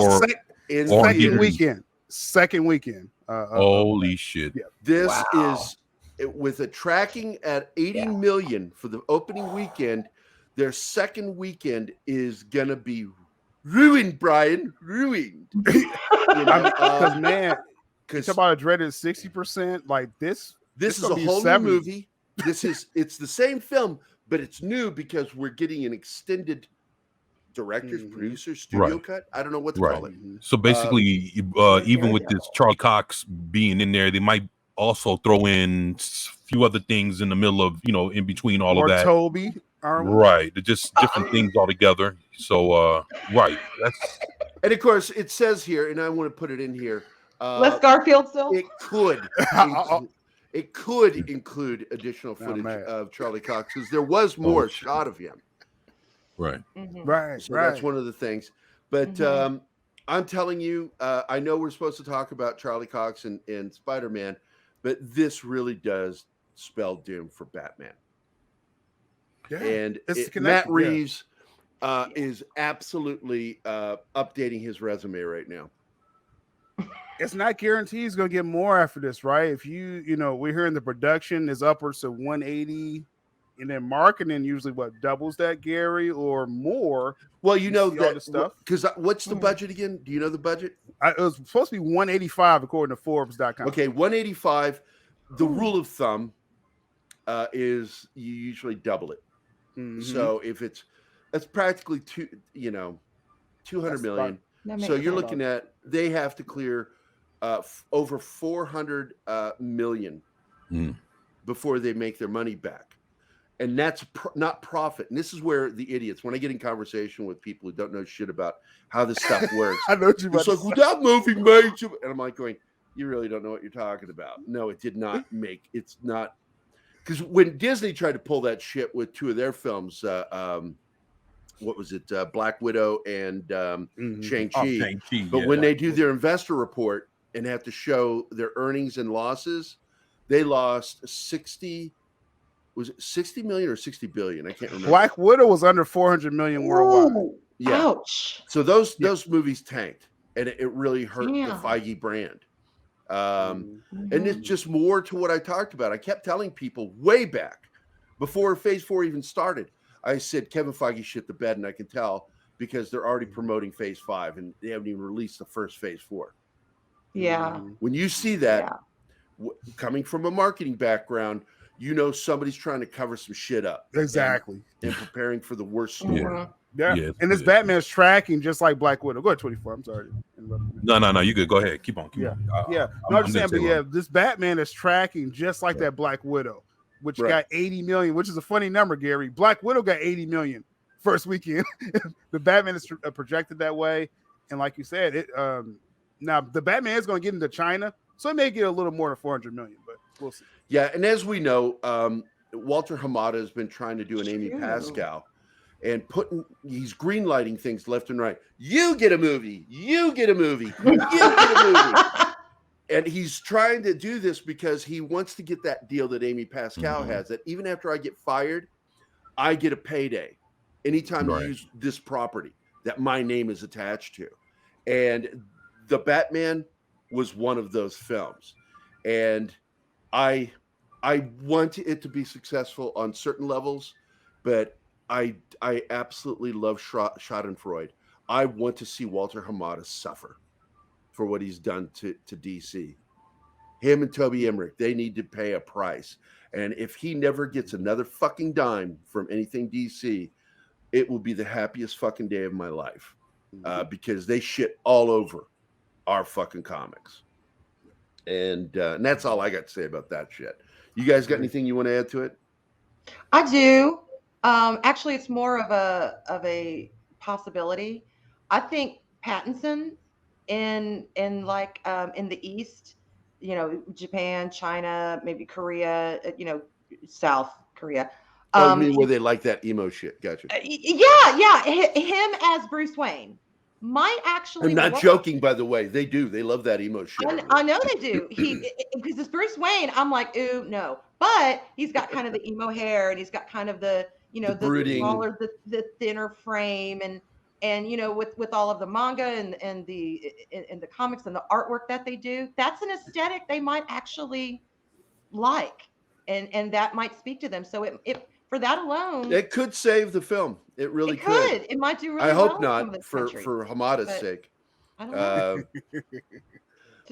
Or second theaters. weekend. Second weekend. holy shit. Yeah. This is with a tracking at 80 million for the opening weekend. Their second weekend is gonna be ruined, Brian. Ruined. Because man, Because talk about a dreaded 60%. Like this this is gonna a be whole 70. new movie. It's the same film, but it's new because we're getting an extended director's producer studio Right. cut. I don't know what to Right. call it. So basically, even with this Charlie Cox being in there, they might also throw in a few other things in the middle of, in between all or of that. Toby. Arwen. Right. They're just different things altogether. So, right. That's And of course, it says here, and I want to put it in here. Les Garfield still. It could. It could include additional footage man. of Charlie Cox, because there was more shot of him. right. Right. So right. that's one of the things. But I'm telling you, I know we're supposed to talk about Charlie Cox and Spider-Man, but this really does spell doom for Batman. Yeah. And It's Matt connected, yeah. Reeves is absolutely updating his resume right now. It's not guaranteed he's going to get more after this, right? If we're hearing the production is upwards of 180, and then marketing usually doubles that, Gary, or more. Well, you know see all that this stuff? because what's the budget again? Do you know the budget? It was supposed to be 185 according to Forbes.com. Okay, 185. The rule of thumb is you usually double it. Mhm. So if that's practically 200 million. So you're looking at they have to clear over 400 million before they make their money back. and that's not profit. And this is where the idiots, when I get in conversation with people who don't know shit about how this stuff works, I know what you it's about like, well, that movie made you, and I'm like going, you really don't know what you're talking about. No, it did not make. It's not, because when Disney tried to pull that shit with two of their films, what was it, Black Widow and Shang-Chi. Shang-Chi, But when they do their investor report and have to show their earnings and losses, they lost 60 million or 60 billion? I can't remember. Black Widow was under 400 million worldwide. Ooh, Yeah. ouch. So those movies tanked, and it really hurt the Damn. Feige brand. And it's just more to what I talked about. I kept telling people way back before Phase 4 even started. I said Kevin Feige shit the bed, and I can tell because they're already promoting Phase 5, and they haven't even released the first Phase 4. Yeah. When you see that coming from a marketing background, you know somebody's trying to cover some shit up. Exactly. And preparing for the worst story. Yeah. Yeah, And this good. Batman's tracking just like Black Widow. Go ahead, 24. I'm sorry. No, you good. Go ahead. Keep on. Yeah. On. Yeah. No, I'm just saying, but yeah, this Batman is tracking just like that Black Widow, which got 80 million, which is a funny number, Gary. Black Widow got 80 million first weekend. The Batman is projected that way. And like you said, it now the Batman is going to get into China, so it may get a little more than 400 million, but we'll see. Yeah, and as we know, Walter Hamada has been trying to do an Amy Pascal and he's greenlighting things left and right. You get a movie. You get a movie. You get a movie. And he's trying to do this because he wants to get that deal that Amy Pascal has, that even after I get fired, I get a payday anytime you use this property that my name is attached to. And The Batman was one of those films. And I want it to be successful on certain levels, but I absolutely love Schadenfreude. I want to see Walter Hamada suffer for what he's done to DC. Him and Toby Emmerich, they need to pay a price. And if he never gets another fucking dime from anything DC, it will be the happiest fucking day of my life, because they shit all over our fucking comics. And that's all I got to say about that shit. You guys got anything you want to add to it? I do. Actually, it's more of a possibility. I think Pattinson in the East, Japan, China, maybe Korea, South Korea. You mean where they like that emo shit? Gotcha. Yeah. Him as Bruce Wayne might actually. I'm not joking, by the way. They do. They love that emo shit. I know they do. Because it's Bruce Wayne. I'm like, ooh, no. But he's got kind of the emo hair, and he's got kind of the brooding, smaller, the thinner frame, and with all of the manga and the comics and the artwork that they do, that's an aesthetic they might actually like, and that might speak to them. So it for that alone, it could save the film. It really could. It might do really I hope well not for Hamada's sake. I don't know.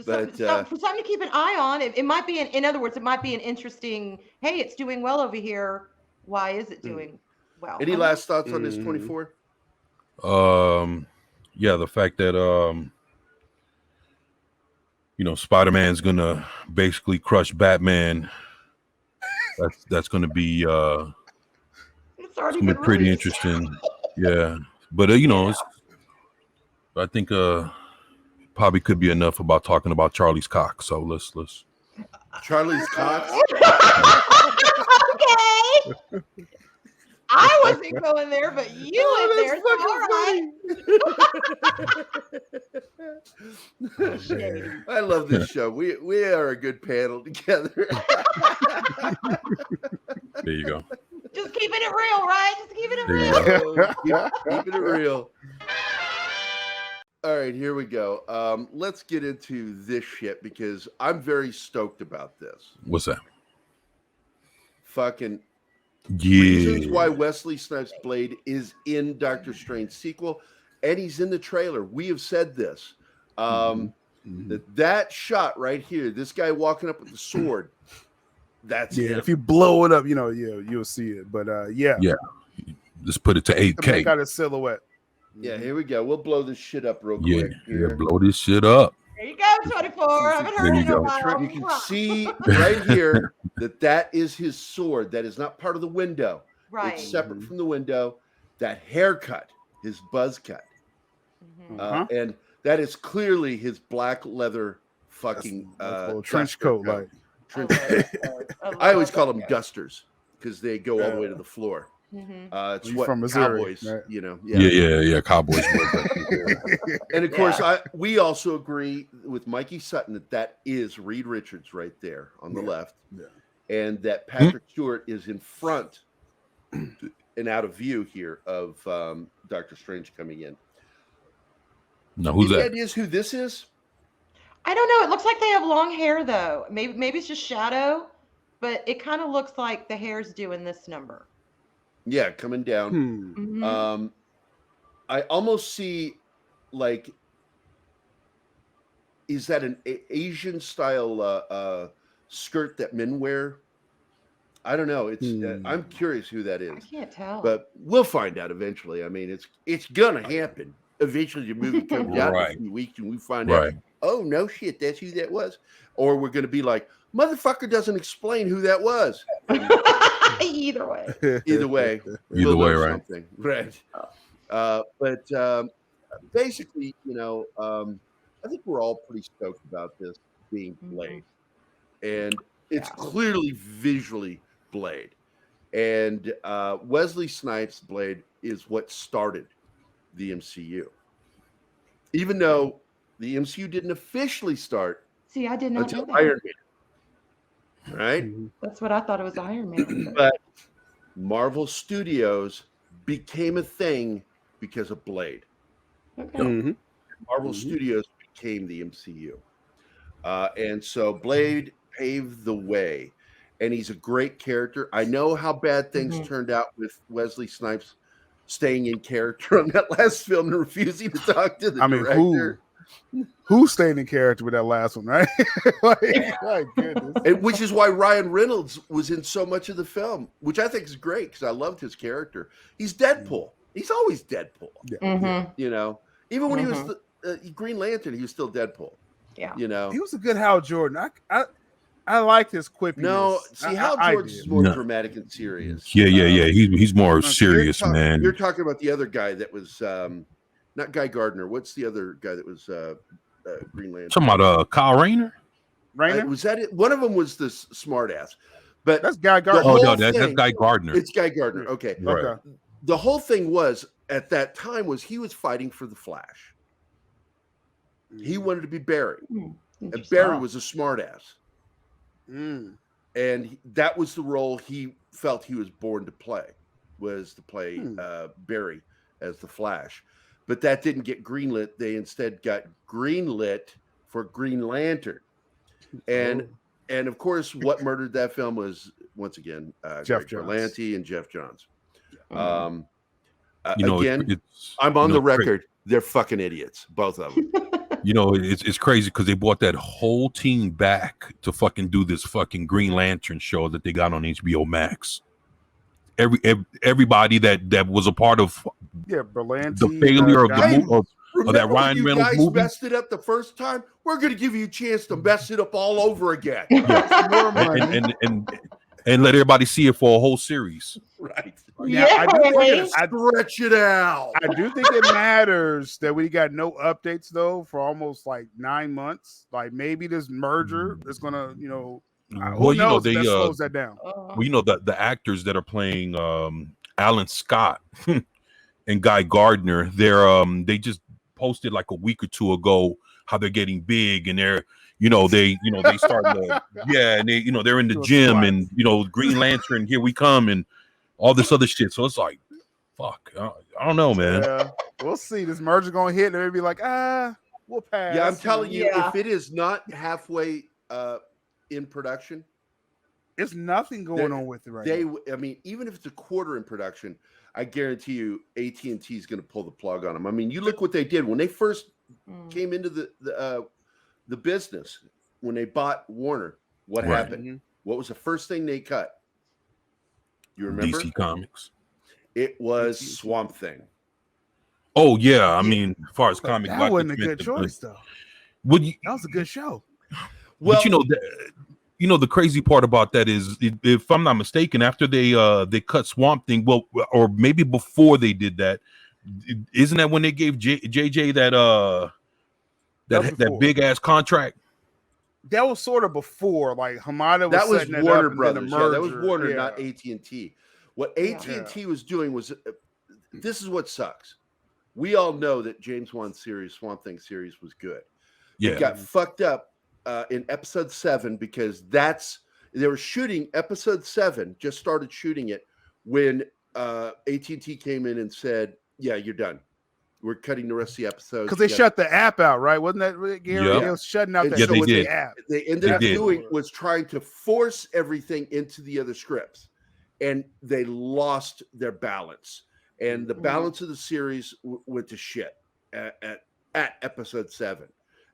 But for something to keep an eye on, it might be in other words, it might be an interesting. Hey, it's doing well over here. Why is it doing well? Any last thoughts on this 24? Yeah, the fact that Spider-Man's gonna basically crush Batman. That's gonna be it's already gonna be been pretty released. interesting. Yeah, but I think probably could be enough about talking about Charlie's cock. So let's Charlie's cock. Okay. I wasn't going there, but you went there. So all right. I love this show. We are a good panel together. there you go. Just keeping it real, right? Just keeping it There you real. go. Keeping it real. All right, here we go. Let's get into this shit because I'm very stoked about this. What's that? Fucking Yeah. reasons why Wesley Snipes' Blade is in Doctor Strange sequel, and he's in the trailer. We have said this. That shot right here, this guy walking up with the sword, that's him. If you blow it up, you'll see it. But yeah. Just put it to 8K. Make out a silhouette. Yeah, here we go. We'll blow this shit up real Yeah, quick. Here. blow this shit up. There you go, 24. I haven't heard There it you in a go. while. You can see right here that is his sword. That is not part of the window. Right. It's separate from the window. That haircut, his buzz cut, and that is clearly his black leather fucking little trench coat. Like I always call them dusters because they go all the way to the floor. It's He's what from Missouri, Cowboys, right? you know. Yeah. Cowboys. And of course, we also agree with Mikey Sutton that is Reed Richards right there on the left, and that Patrick Stewart is in front and out of view here of Doctor Strange coming in. Now, who's that? Any ideas who this is? I don't know. It looks like they have long hair though. Maybe it's just shadow, but it kind of looks like the hair's doing this number. Yeah, coming down. I almost see like, is that an Asian style skirt that men wear? I don't know. It's I'm curious who that is. I can't tell. But we'll find out eventually. I mean, it's gonna happen. Eventually the movie comes out in a few weeks and we find out, oh no shit, that's who that was. Or we're gonna be like, motherfucker doesn't explain who that was. Either way. Either way, right? Something. Right. But basically, you know, I think we're all pretty stoked about this being Blade, and it's clearly visually Blade, and Wesley Snipes' Blade is what started the MCU, even though the MCU didn't officially start. See, I did not until know that. Iron Man. Right? That's what I thought it was, Iron Man. But Marvel Studios became a thing because of Blade. Okay. Marvel Studios became the MCU. And so Blade paved the way. And he's a great character. I know how bad things turned out with Wesley Snipes staying in character on that last film and refusing to talk to the director. Who stayed in character with that last one, right? My goodness. And which is why Ryan Reynolds was in so much of the film, which I think is great because I loved his character. He's Deadpool. He's always Deadpool. You know, even when he was the Green Lantern, he was still Deadpool. Yeah. You know, he was a good Hal Jordan. I liked his quippiness. No, see, Hal Jordan is more dramatic and serious. Yeah. He's more serious, man. You're talking about the other guy that was not Guy Gardner. What's the other guy that was Green Lantern? Talking about Kyle Rayner? Was that it? One of them was the smart ass. But that's Guy Gardner. Oh no, that's Guy Gardner. It's Guy Gardner. Okay. Right. The whole thing was at that time was he was fighting for the Flash. He wanted to be Barry, and Barry was a smart ass. And that was the role he felt he was born to play, was to play Barry as the Flash. But that didn't get greenlit. They instead got greenlit for Green Lantern. And of course, what murdered that film was, once again, Jeff Greg Berlanti and Jeff Johns. You know, again, I'm on the record. They're fucking idiots, both of them. You know, it's crazy because they brought that whole team back to fucking do this fucking Green Lantern show that they got on HBO Max. Everybody that was a part of Berlanti, the failure of the movie of that Ryan Reynolds guys movie. Messed it up the first time. We're going to give you a chance to mess it up all over again. And let everybody see it for a whole series. Right. Yeah, I do think stretch it out. I do think it matters that we got no updates though for almost like 9 months. Like maybe this merger is gonna, you know, well, you know, they slows that down. Well, you know, the actors that are playing Alan Scott and Guy Gardner, they just posted like a week or two ago how they're getting big and they're they start and they they're in the gym and Green Lantern, here we come, and all this other shit. So it's like, fuck, I don't know, man. Yeah, we'll see. This merger gonna hit, and they'll be like, we'll pass. Yeah, I'm telling you, if it is not halfway in production, it's nothing going on with it right now. I mean, even if it's a quarter in production, I guarantee you, AT&T is going to pull the plug on them. I mean, you look what they did when they first came into the business, when they bought Warner. What happened? What was the first thing they cut? You remember? DC Comics. It was Swamp Thing. Oh yeah, I mean, as far as comics, that wasn't a good choice though. That was a good show. Well, but the crazy part about that is, if I'm not mistaken, after they cut Swamp Thing, well, or maybe before they did that, isn't that when they gave JJ that big ass contract? That was sort of before, like Hamada was That was setting it Warner up, and then the Brothers. Yeah, that was merger. Warner, Yeah. not AT&T. What AT&T was doing was, this is what sucks. We all know that James Wan series, Swamp Thing series, was good. Yeah. It got fucked up in episode 7 because they were shooting episode 7, just started shooting it when AT&T came in and said, "Yeah, you're done. We're cutting the rest of the episodes." Because they shut the app out, right? Wasn't that Gary? Yep. They was shutting out And that Yeah, they what did. app. They ended They up did. doing was trying to force everything into the other scripts, and they lost their balance. And the balance of the series went to shit at episode 7.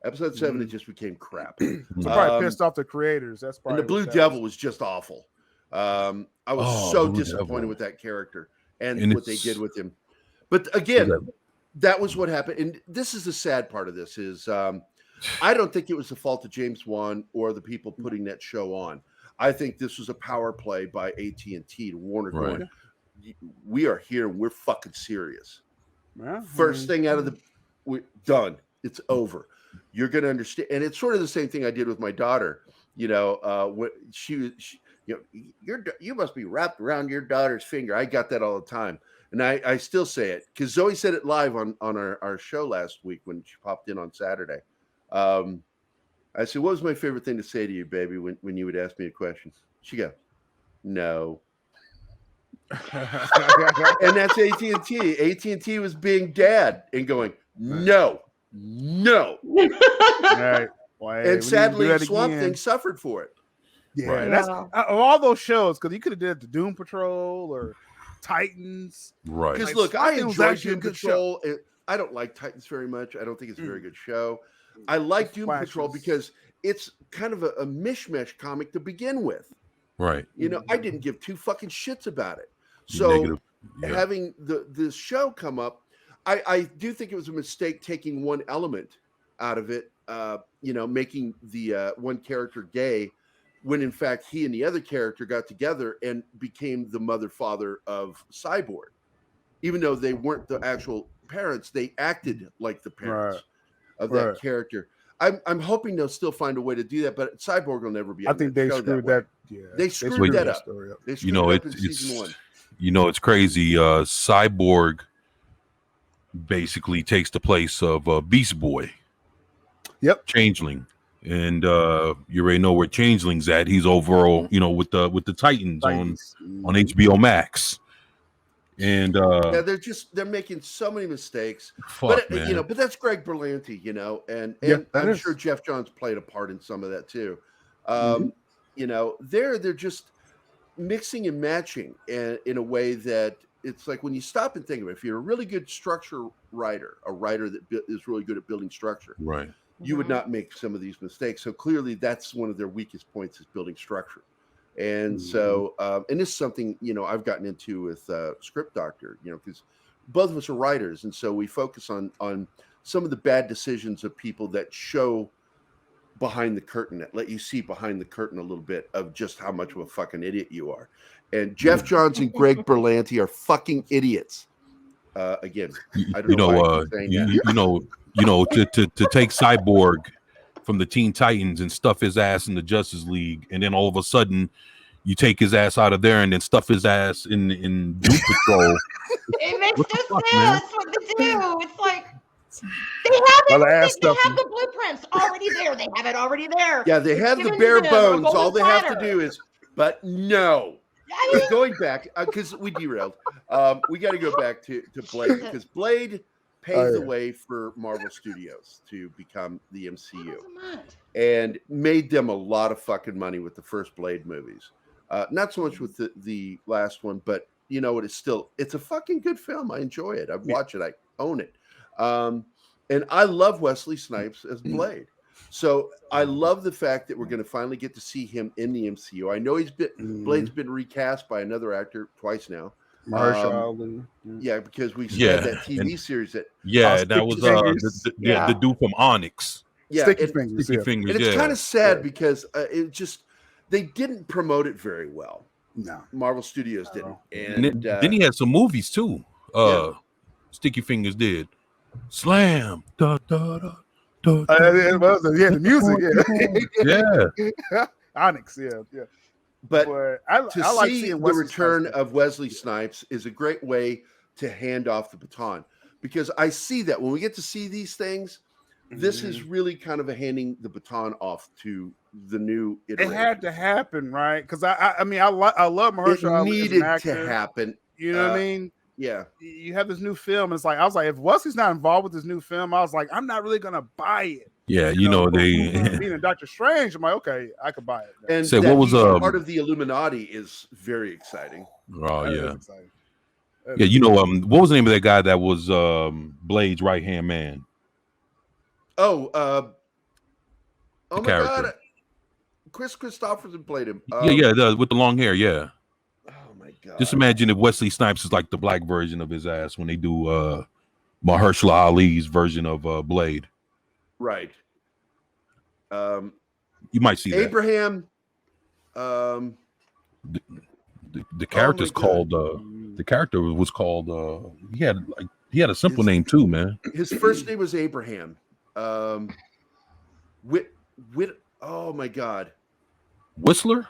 Episode 7, it just became crap. So probably pissed off the creators. That's And probably the Blue what that Devil was just awful. I was so Blue disappointed Devil. with that character and And what they did with him. But again, that was what happened. And this is the sad part of this is I don't think it was the fault of James Wan or the people putting that show on. I think this was a power play by AT&T to Warner going, we are here and we're fucking serious. Yeah, First thing out of we're done. It's over. You're going to understand. And it's sort of the same thing I did with my daughter. When she you must be wrapped around your daughter's finger. I got that all the time. And I still say it because Zoe said it live on our show last week when she popped in on Saturday. I said, "What was my favorite thing to say to you, baby, when you would ask me a question?" She goes, "No." And that's AT&T. AT&T was being dad and going, "No, no." Right. Well, hey, And sadly, do Swamp again. Thing suffered for it. Yeah, Right. that's of all those shows, because you could have did the Doom Patrol or Titans. Right. Because Like, look, Swamp I Thing was enjoy actually a Doom good Patrol. I don't like Titans very much. I don't think it's a very good show. I like Doom Patrol because it's kind of a mishmash comic to begin with. Right. I didn't give two fucking shits about it. So Negative. Yeah. having this show come up, I do think it was a mistake taking one element out of it, making the one character gay, when in fact he and the other character got together and became the mother father of Cyborg. Even though they weren't the actual parents, they acted like the parents of that character. I'm hoping they'll still find a way to do that, but Cyborg will never be. I think they screwed that. Yeah, they screwed that up. They screwed it up in it's season 1. It's crazy. Cyborg basically takes the place of Beast Boy. Yep. Changeling. And you already know where Changeling's at. He's over, with the Titans. on HBO Max. And they're making so many mistakes. Fuck, but that's Greg Berlanti, and I'm sure Jeff Johns played a part in some of that too. They're just mixing and matching in a way that it's like when you stop and think of it, if you're a really good structure writer, a writer that is really good at building structure, right, you would not make some of these mistakes. So clearly that's one of their weakest points is building structure. And so, and this is something, I've gotten into with Script Doctor, because both of us are writers. And so we focus on some of the bad decisions of people that show behind the curtain, that let you see behind the curtain a little bit of just how much of a fucking idiot you are. And Jeff Johns and Greg Berlanti are fucking idiots. Again, I don't know why I keep saying that. to take Cyborg from the Teen Titans and stuff his ass in the Justice League, and then all of a sudden you take his ass out of there and then stuff his ass in Doom Patrol. It makes What the no fuck, sense man? what they do. It's like they have everything. They have the blueprints already there. They have it already there. Yeah, they have the bare bones. All they have to do is, but no. Going back, because we derailed, we got to go back to Blade, because Blade paved the way for Marvel Studios to become the MCU and made them a lot of fucking money with the first Blade movies. Not so much with the last one, but you know what? It's a fucking good film. I enjoy it. I watch it. I own it. And I love Wesley Snipes as Blade. So I love the fact that we're going to finally get to see him in the MCU. I know Blade's been recast by another actor twice now. Yeah, because we saw that TV series that that was the dude from Onyx. Yeah, Sticky Fingers. And it's kind of sad because it just they didn't promote it very well. No. Marvel Studios didn't. And And then he had some movies too. Sticky Fingers did. Slam. Da, da, da, da, da. The music, Yeah. Onyx, yeah. But I like see seeing the Wesley return Snipes. of Wesley Snipes is a great way to hand off the baton, because I see that when we get to see these things, this is really kind of a handing the baton off to the new iteration. It had to happen, right? Because I mean, I love Mahershala Ali as an It needed actor. to happen. You know what I mean? Yeah. You have this new film. It's like I was like, if Wesley's not involved with this new film, I was like, I'm not really gonna buy it. Yeah, you know they being in Doctor Strange. I'm like, okay, I could buy it. And Say, that what was, he's part of the Illuminati is very exciting. Oh That yeah. is exciting. Yeah, you know, what was the name of that guy that was Blade's right hand man? Oh my character. God, Chris Christopherson played him. With the long hair, yeah. Oh my God! Just imagine if Wesley Snipes is like the black version of his ass when they do Mahershala Ali's version of Blade. Right. You might see Abraham. that. The character's my called the character was called he had a simple name too, man. His first name was Abraham. Oh my God. Whistler?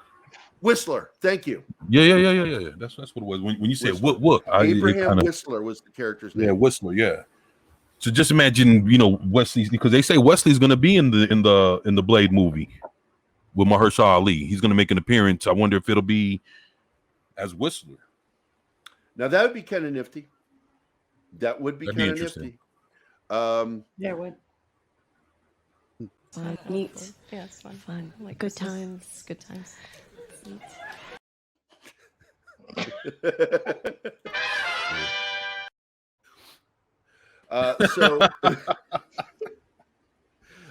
Whistler. Thank you. Yeah. That's what it was. When you said what? Abraham Whistler was the character's name. Yeah, Whistler. Yeah. So just imagine, you know, Wesley, because they say Wesley's going to be in the Blade movie with Mahershala Ali. He's going to make an appearance. I wonder if it'll be as Whistler. Now that would be kind of nifty. That would be kind of nifty. Yeah, it would. Neat. Yeah, it's fun. Like good times. Good times.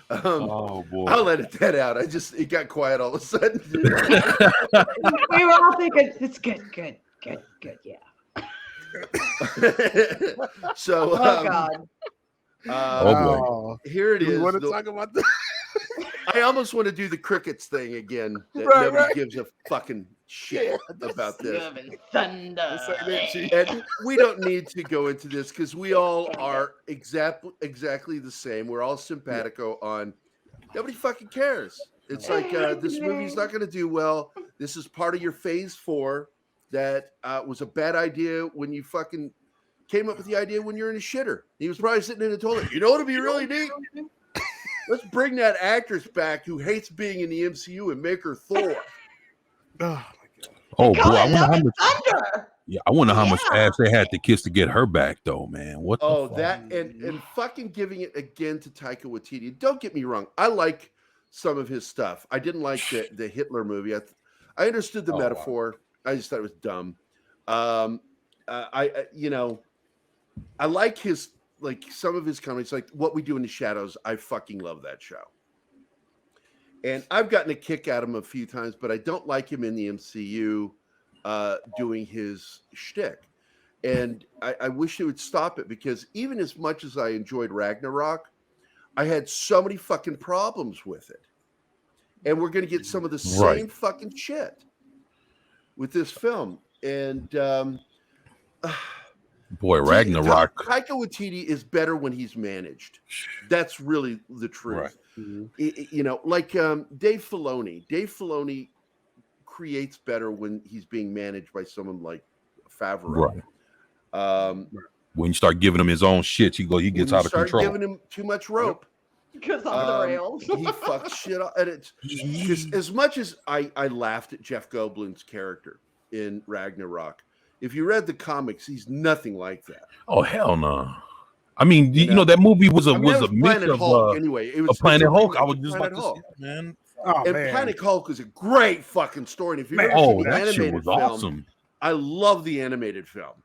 Oh boy! I'll edit that out. It got quiet all of a sudden. We were all thinking it's good. Yeah. So, Oh God. Oh boy! Here it is. We want to talk about that. I almost want to do the crickets thing again. That nobody gives a fucking shit about this. Thunder. And we don't need to go into this because we all are exactly the same. We're all simpatico on. Nobody fucking cares. It's like this movie's not going to do well. This is part of your phase 4 that was a bad idea when you fucking came up with the idea when you're in a shitter. He was probably sitting in the toilet. You know what would be really neat? Let's bring that actress back who hates being in the MCU and make her Thor. Oh my God! Oh boy! I wonder how much. Thunder. Yeah, I wonder how much ass they had to kiss to get her back, though, man. What? Oh, the that and fucking giving it again to Taika Waititi. Don't get me wrong. I like some of his stuff. I didn't like the Hitler movie. I understood the metaphor. Wow. I just thought it was dumb. I like his. Like some of his comedies, like What We Do in the Shadows, I fucking love that show. And I've gotten a kick out of him a few times, but I don't like him in the MCU doing his shtick. And I wish they would stop it, because even as much as I enjoyed Ragnarok, I had so many fucking problems with it. And we're going to get some of the same fucking shit with this film. And boy, Ragnarok. Taika Waititi is better when he's managed. That's really the truth. Right. Mm-hmm. Like Dave Filoni. Dave Filoni creates better when he's being managed by someone like Favreau. Right. When you start giving him his own shit, he gets out of control. Giving him too much rope. Because on the rails. He fucks shit up. And it's just, as much as I laughed at Jeff Goldblum's character in Ragnarok, if you read the comics, he's nothing like that. Oh hell no! I mean, you know that movie was a mix of Hulk, anyway. It was Planet Hulk. I was just about to say, man. Planet Hulk was a great fucking story. And if you ever seen the animated film, awesome. I love the animated film.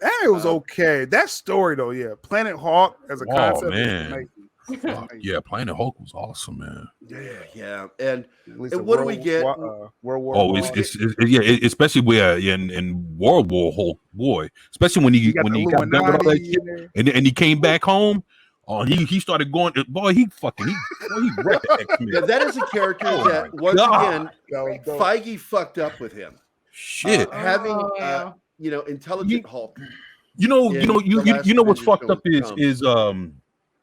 And it was okay. That story though, yeah. Planet Hulk as a concept was amazing. Yeah, Planet Hulk was awesome, man. Yeah. And what do we get? World War. Oh, especially where in World War Hulk, boy, especially when he got done with all that shit, and he came back home. Oh, he started going. Boy, he wrecked the X-Men. Yeah, that is a character that once again Feige fucked up with him. Shit. Having yeah. intelligent Hulk. You know what's fucked up is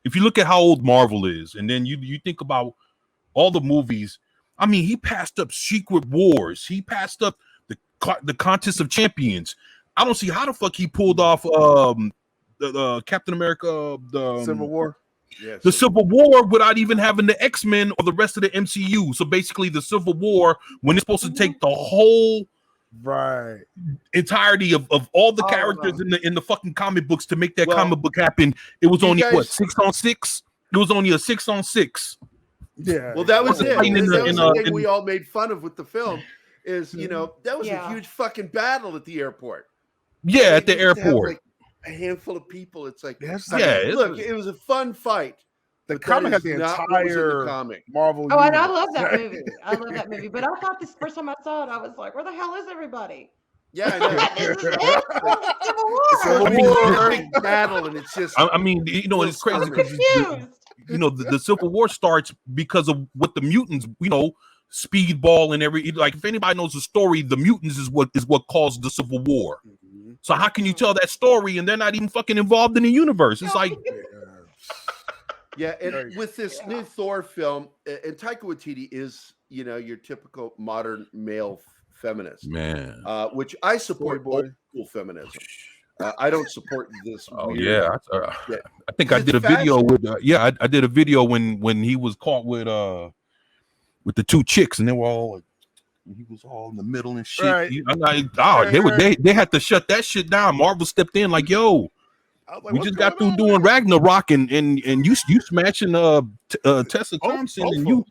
if you look at how old Marvel is, and then you think about all the movies. I mean, he passed up Secret Wars. He passed up the Contest of Champions. I don't see how the fuck he pulled off the Captain America, the Civil War. Yeah, the Civil War without even having the X-Men or the rest of the MCU. So basically, the Civil War, when it's supposed to take the whole entirety of all the characters in the fucking comic books to make that comic book happen, it was only 6-on-6. It was only a 6-on-6. Yeah. Well, that was it. That was the thing we all made fun of with the film. Is that was a huge fucking battle at the airport. Yeah, at the airport. A handful of people. It's like, look, it was a fun fight. The comic had the entire Marvel. Oh, and I love that movie. I love that movie. But I thought this first time I saw it, I was like, where the hell is everybody? Yeah, I know. Civil War. Big battle, and it's just. I mean, it's crazy because the Civil War starts because of what the mutants, speedball and if anybody knows the story, the mutants is what caused the Civil War. Mm-hmm. So how can you tell that story and they're not even fucking involved in the universe? It's like, yeah, and with this new Thor film, and Taika Waititi is your typical modern male feminist, man, which I support. Old school feminism. I don't support this. Oh yeah, I think I did a video with. I did a video when he was caught with the two chicks, and they were all like, he was all in the middle and shit. Right. They had to shut that shit down. Marvel stepped in like, yo, we just got through doing Ragnarok, and you smashing Tessa Thompson,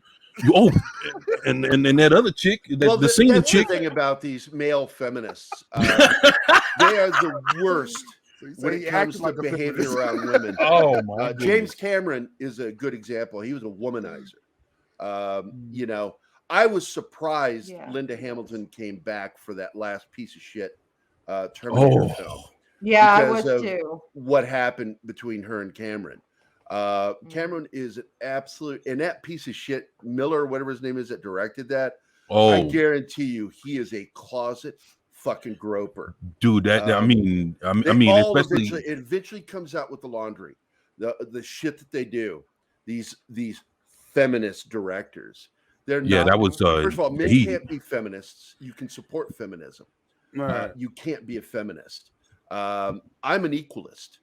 and and that other chick, the senior chick. The thing about these male feminists, they are the worst when it comes to behavior around women. Oh my! James Cameron is a good example. He was a womanizer. I was surprised Linda Hamilton came back for that last piece of shit Terminator film. Yeah, I was too. What happened between her and Cameron? Cameron is an absolute, and that piece of shit Miller, whatever his name is, that directed that. I guarantee you, he is a closet fucking groper, dude. Especially it eventually comes out with the laundry, the shit that they do. These feminist directors. They're not. That was first of all, men can't be feminists. You can support feminism. You can't be a feminist. I'm an equalist.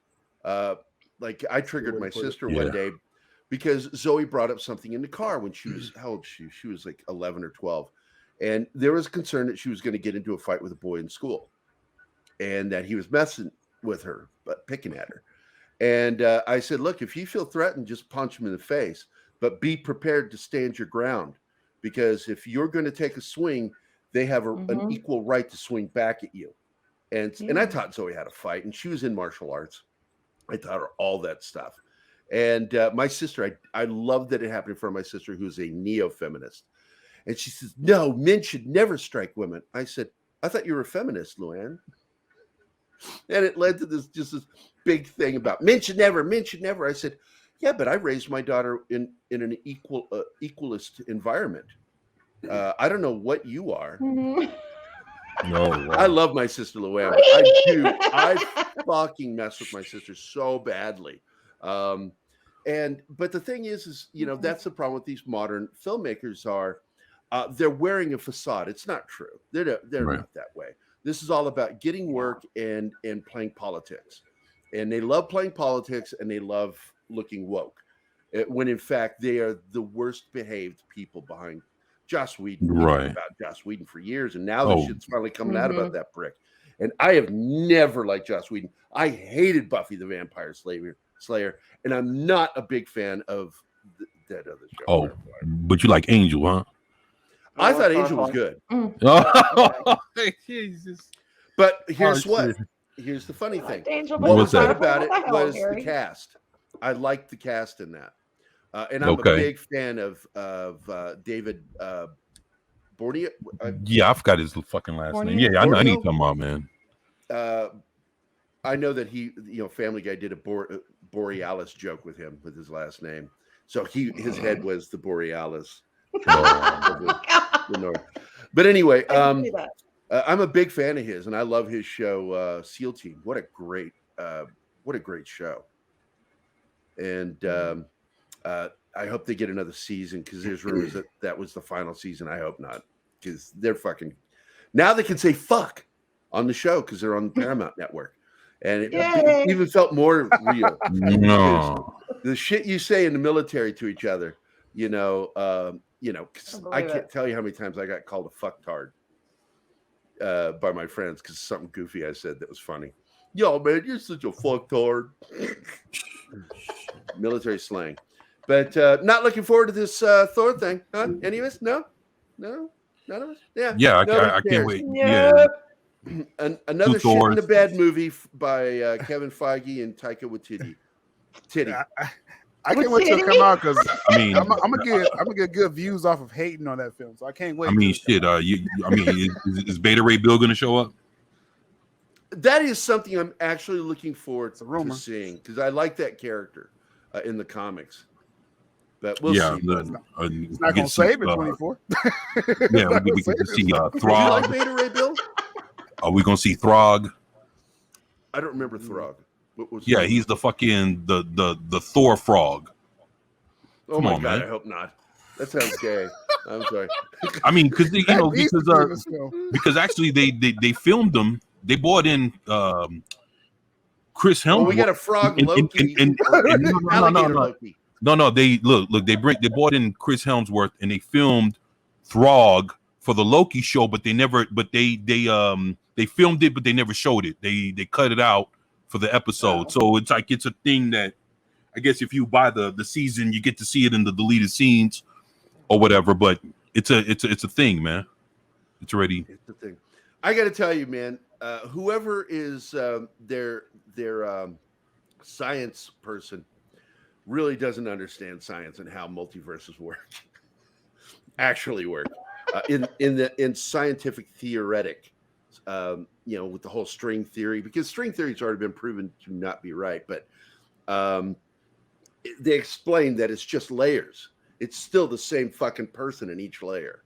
Like I triggered my sister one day because Zoe brought up something in the car when she was how old? She was like 11 or 12, and there was concern that she was going to get into a fight with a boy in school, and that he was messing with her, but picking at her. And I said, look, if you feel threatened, just punch him in the face. But be prepared to stand your ground, because if you're going to take a swing, they have an equal right to swing back at you. And I taught Zoe how to fight, and she was in martial arts. I taught her all that stuff. And my sister, I love that it happened in front of my sister, who's a neo-feminist. And she says, no, men should never strike women. I said, I thought you were a feminist, Luann. And it led to this big thing about men should never. I said, yeah, but I raised my daughter in an equalist environment. I don't know what you are. No, I love my sister Luann. I do. I fucking mess with my sister so badly. But the thing is that's the problem with these modern filmmakers they're wearing a facade. It's not true. They're not that way. This is all about getting work and playing politics. And they love playing politics and they love looking woke, when in fact they are the worst behaved people behind Joss Whedon. Right. About Joss Whedon for years, and now the shit's finally coming out about that prick. And I have never liked Joss Whedon. I hated Buffy the Vampire Slayer, and I'm not a big fan of that other show. Oh, but you like Angel, huh? I thought Angel was good. Jesus. But here's the funny thing. What was that about it was the cast. I liked the cast in that, and I'm a big fan of David Bordia. I forgot his fucking last name. Yeah, I know. I need to come on, man. I know that he, Family Guy did a Borealis joke with him with his last name. So his head was the Borealis. The North. But anyway, I'm a big fan of his, and I love his show SEAL Team. What a great show. And I hope they get another season, because there's rumors that was the final season. I hope not, because they're fucking. Now they can say fuck on the show because they're on the Paramount Network, and it even felt more real. No, the shit you say in the military to each other, cause I can't tell you how many times I got called a fucktard by my friends because something goofy I said that was funny. Yo, man, you're such a fucktard. Military slang. But not looking forward to this Thor thing, huh? Any of us? No, none of us. Yeah, I can't wait. Yeah. Another shit in the bed movie by Kevin Feige and Taika Waititi. I can't wait till it come out, because I'm gonna get good views off of hating on that film, so I can't wait. I mean, shit. Is Beta Ray Bill going to show up? That is something I'm actually looking forward to seeing, because I like that character in the comics. But we'll see. It's not going to save it 24. Yeah, we can see Throg. Do you like Beta Ray Bill? Are we going to see Throg? I don't remember Throg. He's the fucking the Thor frog. Oh Come my on, god! Man. I hope not. That sounds gay. I'm sorry. I mean, because actually they filmed them. They brought in Chris Helmsworth. We got a frog Loki. No. They brought in Chris Helmsworth, and they filmed Throg for the Loki show, but they filmed it, but they never showed it. They cut it out for the episode. So it's like it's a thing that I guess if you buy the season, you get to see it in the deleted scenes or whatever. But it's a thing, man. It's already. It's a thing. I got to tell you, man. Whoever is their science person really doesn't understand science and how multiverses work. Actually work in scientific theoretic. With the whole string theory, because string theory has already been proven to not be right, but they explain that it's just layers. It's still the same fucking person in each layer.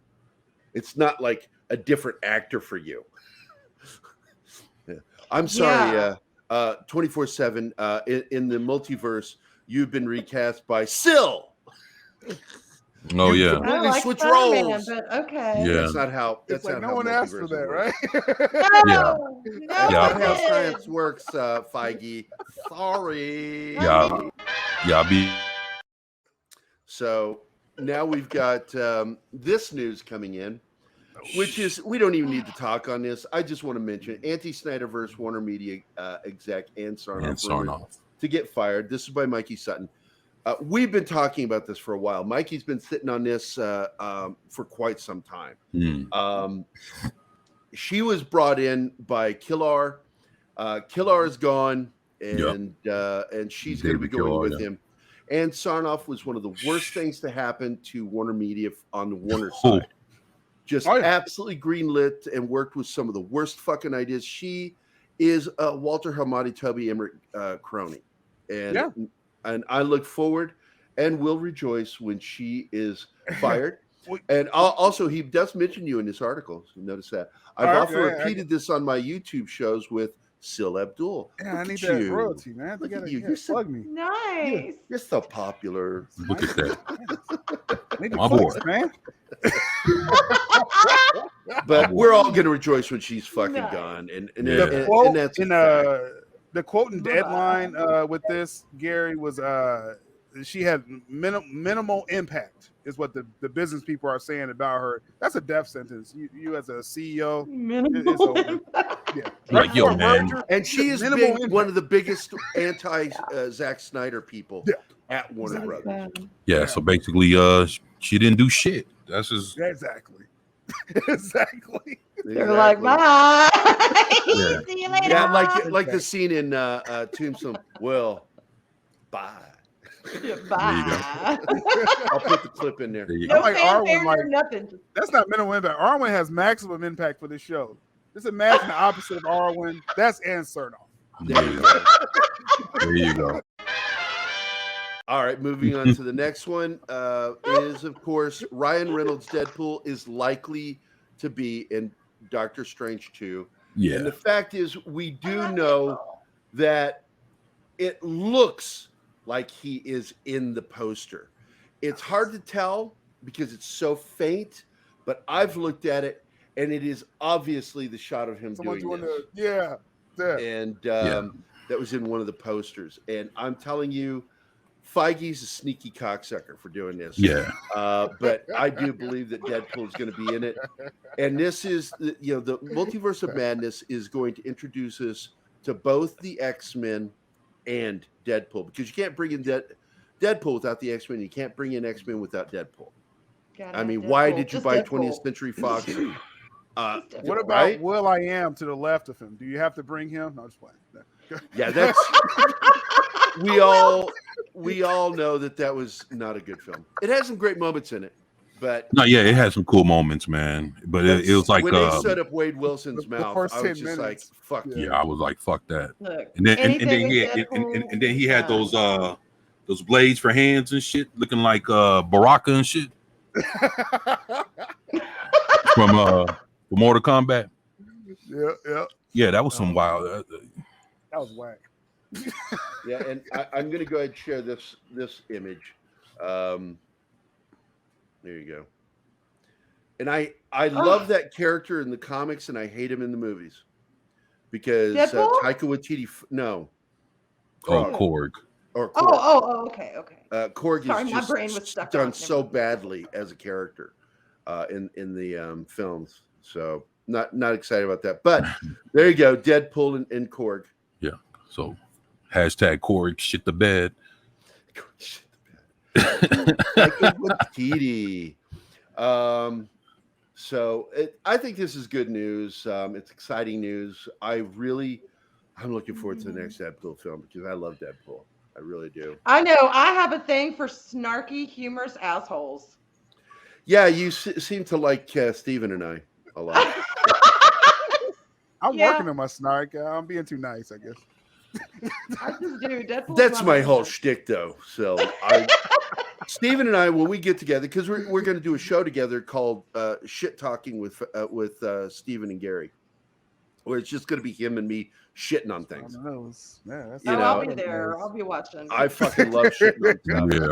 It's not like a different actor for you. I'm sorry, 24/7 in the multiverse, you've been recast by Syl. Oh yeah, completely like switch Spider-Man, roles. But okay. Yeah, that's not how. That's not no how one asked for that, right? No, That's not how science works, Feige. Sorry. Yeah. So now we've got this news coming in, which is we don't even need to talk on this. I just want to mention anti-Snyderverse Warner Media exec Ann Sarnoff to get fired. This is by Mikey Sutton. We've been talking about this for a while. Mikey's been sitting on this for quite some time. She was brought in by Killar. Killar is gone, and she's going to be going with him. And Sarnoff was one of the worst things to happen to Warner Media on the Warner side. Just absolutely greenlit and worked with some of the worst fucking ideas. She is Walter Hamadi Toby Emmerich crony. And I look forward and will rejoice when she is fired. And also, he does mention you in this article. So notice that. I've often repeated this on my YouTube shows with Syl Abdul. Yeah, I need that royalty, man. Look at you. You're plug me. Nice. You're so popular. Look at that. My boy, man. But we're all going to rejoice when she's fucking gone. And that's the quote and deadline with this, Gary, was she had minimal impact, is what the business people are saying about her. That's a death sentence. You as a CEO, it's over. Yeah. Like, yo, man. And she has been one of the biggest anti Zack Snyder people at Warner Brothers. Yeah, so basically, she didn't do shit. That's just exactly. Exactly. They're like, bye. Yeah. See you later. Yeah, like the scene in Tombstone. Well, bye. Bye. I'll put the clip in there. No fanfare, nothing. That's not minimal impact. Arwen has maximum impact for this show. Just imagine the opposite of Arwen. That's Ann Sarnoff. There you go. There you go. All right, moving on to the next one is, of course, Ryan Reynolds' Deadpool is likely to be in Doctor Strange 2. Yeah. And the fact is, we do know that it looks like he is in the poster. It's hard to tell because it's so faint, but I've looked at it and it is obviously the shot of him doing this. And that was in one of the posters. And I'm telling you, Feige's a sneaky cocksucker for doing this. Yeah. But I do believe that Deadpool is going to be in it. And this is, the Multiverse of Madness is going to introduce us to both the X-Men and Deadpool, because you can't bring in Deadpool without the X-Men. You can't bring in X-Men without Deadpool. I mean, why did you buy 20th Century Fox? What about Will I Am to the left of him? Do you have to bring him? No, just playing. Yeah, that's we all know that was not a good film. It has some great moments in it, but it had some cool moments, man. But it was like when they set up Wade Wilson's mouth, first I was 10 just minutes. like, "Fuck yeah, I was like, fuck that." Look, And then anything he had those blades for hands and shit, looking like Baraka and shit from Mortal Kombat. Yeah, that was some wild. That was whack. Yeah, and I'm going to go ahead and share this image. There you go. And I love that character in the comics, and I hate him in the movies because Taika Waititi. No, Korg. Or Korg. Okay. Korg Sorry, is my just brain was stuck done on so him. badly as a character in the films. So not excited about that. But there you go, Deadpool and Korg. Yeah. So hashtag Korg shit the bed. Waititi. So I think this is good news. It's exciting news. I'm looking forward to the next Deadpool film because I love Deadpool. I really do. I know. I have a thing for snarky, humorous assholes. Yeah, you seem to like Steven and I a lot. I'm working on my snark. I'm being too nice, I guess. I just do. Deadpool's That's my whole favorite. shtick, though. So Steven and I, when we get together, because we're going to do a show together called Shit Talking with Steven and Gary, where it's just going to be him and me shitting on things. I'll be there. I'll be watching. I fucking love shitting on stuff. Yeah,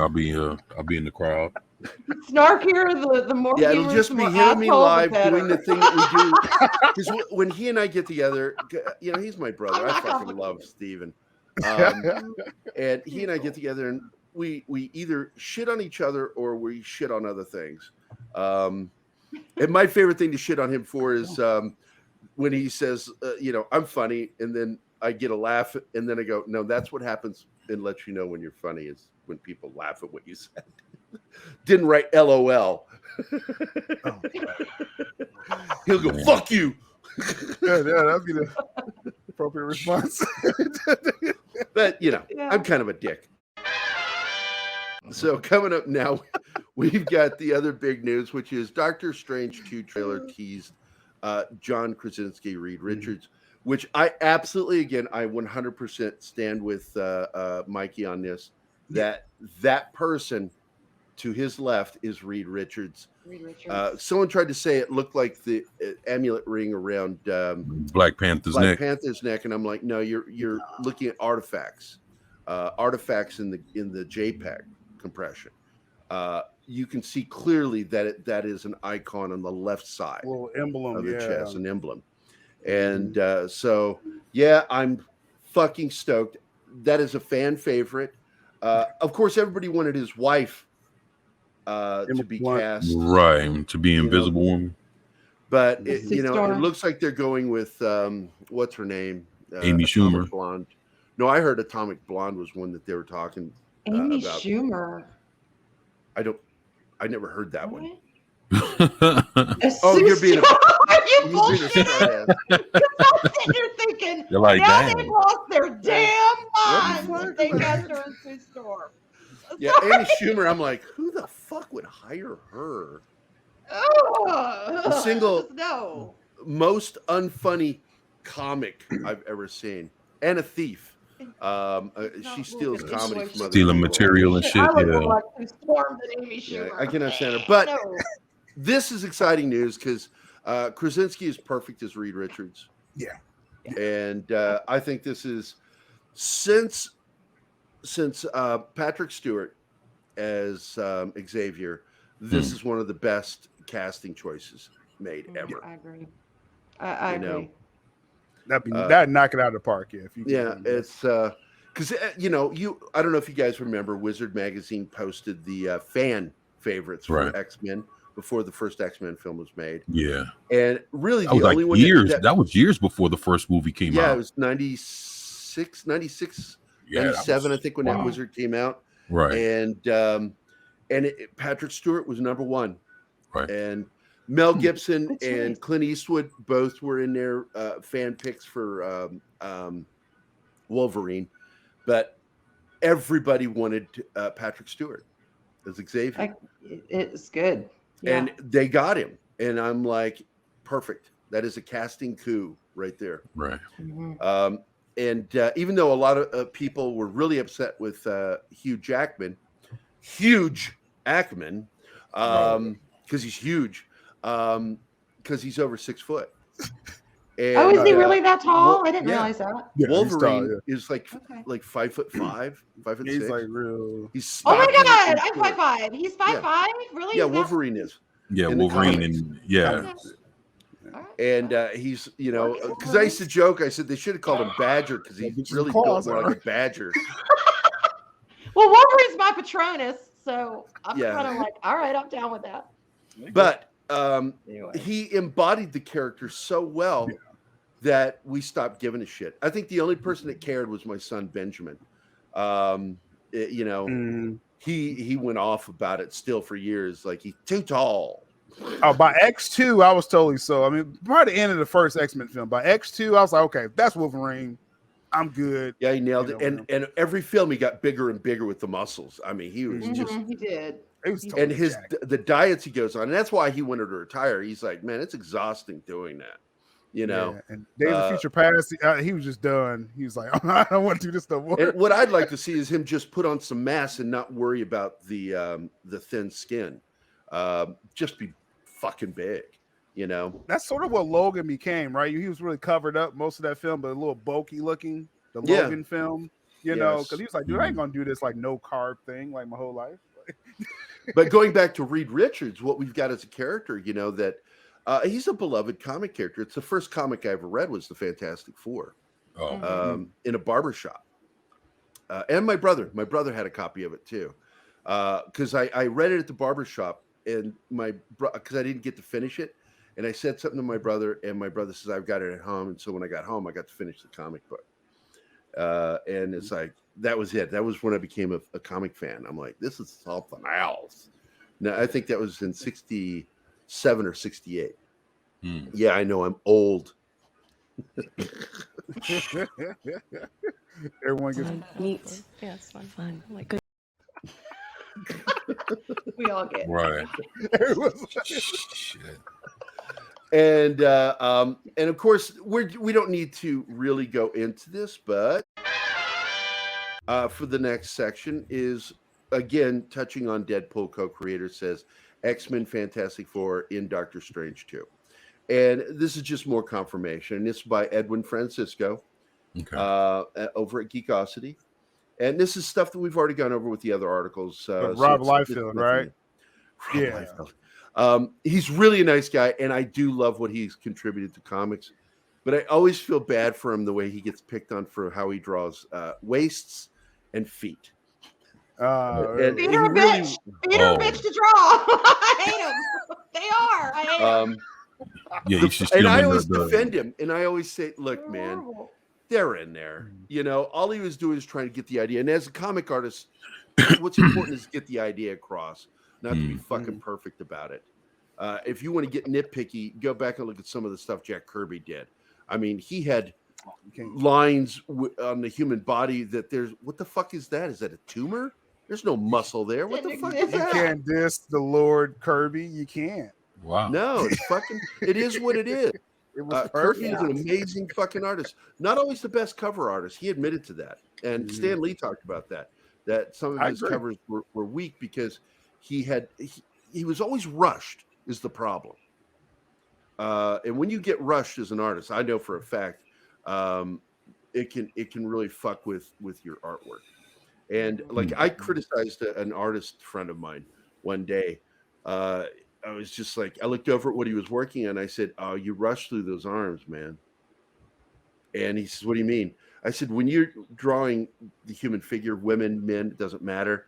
I'll be in the crowd. Snarkier, the more Yeah, it'll humorous, just be more him and me asshole, the live better. doing the thing that we do. Because when he and I get together, he's my brother. I'm I not fucking love complicated. Steven. And he and I get together and we either shit on each other or we shit on other things. And my favorite thing to shit on him for is when he says, I'm funny, and then I get a laugh, and then I go, no, that's what happens and lets you know when you're funny is when people laugh at what you said. Didn't write LOL. He'll go, fuck you. That'd be the appropriate response. But, I'm kind of a dick. So coming up now, we've got the other big news, which is Doctor Strange 2 trailer teased John Krasinski, Reed Richards, which I absolutely, again, I 100% stand with Mikey on this, that person to his left is Reed Richards. Someone tried to say it looked like the amulet ring around Black Panther's neck. And I'm like, no, you're looking at artifacts in the JPEG compression. You can see clearly that is an icon on the left side, little emblem of the chest, an emblem. And so, yeah, I'm fucking stoked. That is a fan favorite. Of course, everybody wanted his wife to be cast, right? To be Invisible Woman. But it looks like they're going with what's her name, Amy Schumer. Atomic Blonde. No, I heard Atomic Blonde was one that they were talking Amy about. Schumer. I never heard that one. Oh, you're being you bullshit. You're thinking, you're like, now damn. they've lost their damn minds if they cast her in Sue Storm. Yeah, Amy Schumer. I'm like, who the fuck would hire her? The single most unfunny comic I've ever seen, and a thief. She steals comedy from other Stealing people. material and shit. I look Yeah. more like who stormed the Amy Yeah, Schumer. I cannot stand her. But No. this is exciting news because Krasinski is perfect as Reed Richards. Yeah. And I think this is since Patrick Stewart as Xavier, this is one of the best casting choices made ever. I agree. I agree. That'd knock it out of the park. Yeah. If you It's because I don't know if you guys remember, Wizard Magazine posted the fan favorites for X-Men before the first X-Men film was made. Yeah. And really that was the only one years. That was years before the first movie came out. Yeah, it was 96, 97, I think, when that Wizard came out. Right. And Patrick Stewart was number one. Right. And Mel Gibson and Clint Eastwood both were in their fan picks for Wolverine, but everybody wanted Patrick Stewart as Xavier. It's good. Yeah. And they got him. And I'm like, perfect. That is a casting coup right there. Right. Mm-hmm. And even though a lot of people were really upset with Hugh Jackman, because he's huge, because he's over 6 foot. And, is he really that tall? I didn't realize that. Yeah, Wolverine is like 5'5", 5'6". He's like real. He's oh my god, I'm 5'5". He's 5'5". Really? Yeah, Wolverine is. Yeah, Wolverine and And he's, because I used to joke, I said they should have called him Badger because he's really built more like a badger. Well, Wolverine's my Patronus, so I'm kind of like, all right, I'm down with that. But he embodied the character so well that we stopped giving a shit. I think the only person that cared was my son Benjamin. He went off about it still for years, like he's too tall. Oh, by X2, I was totally so. I mean, probably the end of the first X-Men film. By X2, I was like, okay, that's Wolverine. I'm good. Yeah, he nailed it. And every film he got bigger and bigger with the muscles. I mean, he was just he did. And the diets he goes on, and that's why he wanted to retire. He's like, man, it's exhausting doing that. Yeah. And Days of Future Past, he was just done. He was like, I don't want to do this no more. And what I'd like to see is him just put on some mass and not worry about the thin skin. Just be fucking big, That's sort of what Logan became, right? He was really covered up most of that film, but a little bulky looking. The Logan film, because he was like, dude, I ain't gonna do this like no carb thing like my whole life. But going back to Reed Richards, what we've got as a character, that he's a beloved comic character. It's the first comic I ever read was the Fantastic Four in a barbershop. And my brother had a copy of it too. Because I read it at the barbershop and because I didn't get to finish it. And I said something to my brother and my brother says, I've got it at home. And so when I got home, I got to finish the comic book. And it's like, that was it. That was when I became a comic fan. I'm like, this is something else. Now, I think that was in 67 or 68. Yeah, I know I'm old. Everyone gets neat. Yeah, it's fun. Like good. We all get right. And of course we don't need to really go into this, but for the next section is again touching on Deadpool. Co-creator says X-Men Fantastic Four in Doctor Strange 2. And this is just more confirmation. And this is by Edwin Francisco over at Geekosity. And this is stuff that we've already gone over with the other articles. Rob Liefeld, right? Yeah. He's really a nice guy, and I do love what he's contributed to comics. But I always feel bad for him the way he gets picked on for how he draws waists and feet. Feet are a bitch. Feet are a bitch to draw. I hate them. They are. I hate them. Yeah, and I always defend him, and I always say, "Look, man, they're in there. All he was doing is trying to get the idea. And as a comic artist, what's important is get the idea across, not to be fucking perfect about it. If you want to get nitpicky, go back and look at some of the stuff Jack Kirby did. I mean, he had lines on the human body that there's what the fuck is that? Is that a tumor? There's no muscle there. What the fuck is that? You can't diss the Lord Kirby. You can't. Wow. No, it's fucking. It is what it is. It was Kirby is perfect. an amazing fucking artist. Not always the best cover artist. He admitted to that. And Stan Lee talked about that some of I his agree. covers were weak because he was always rushed is the problem. And when you get rushed as an artist, I know for a fact, it can really fuck with your artwork. And like I criticized an artist friend of mine one day. I was just like, I looked over at what he was working on. I said, "Oh, you rushed through those arms, man." And he says, "What do you mean?" I said, "When you're drawing the human figure, women, men, it doesn't matter.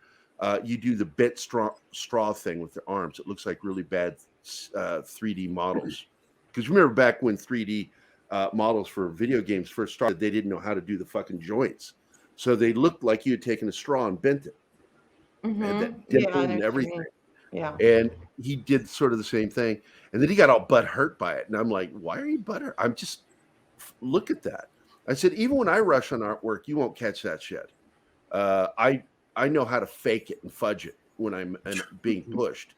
You do the bent straw thing with the arms. It looks like really bad 3D models. Because remember back when 3D models for video games first started, they didn't know how to do the fucking joints. So they looked like you had taken a straw and bent it. And that dimple and everything. Yeah. And he did sort of the same thing. And then he got all butt hurt by it. And I'm like, why are you butt hurt? I'm just, look at that. I said, even when I rush on artwork, you won't catch that shit. I know how to fake it and fudge it when I'm being pushed.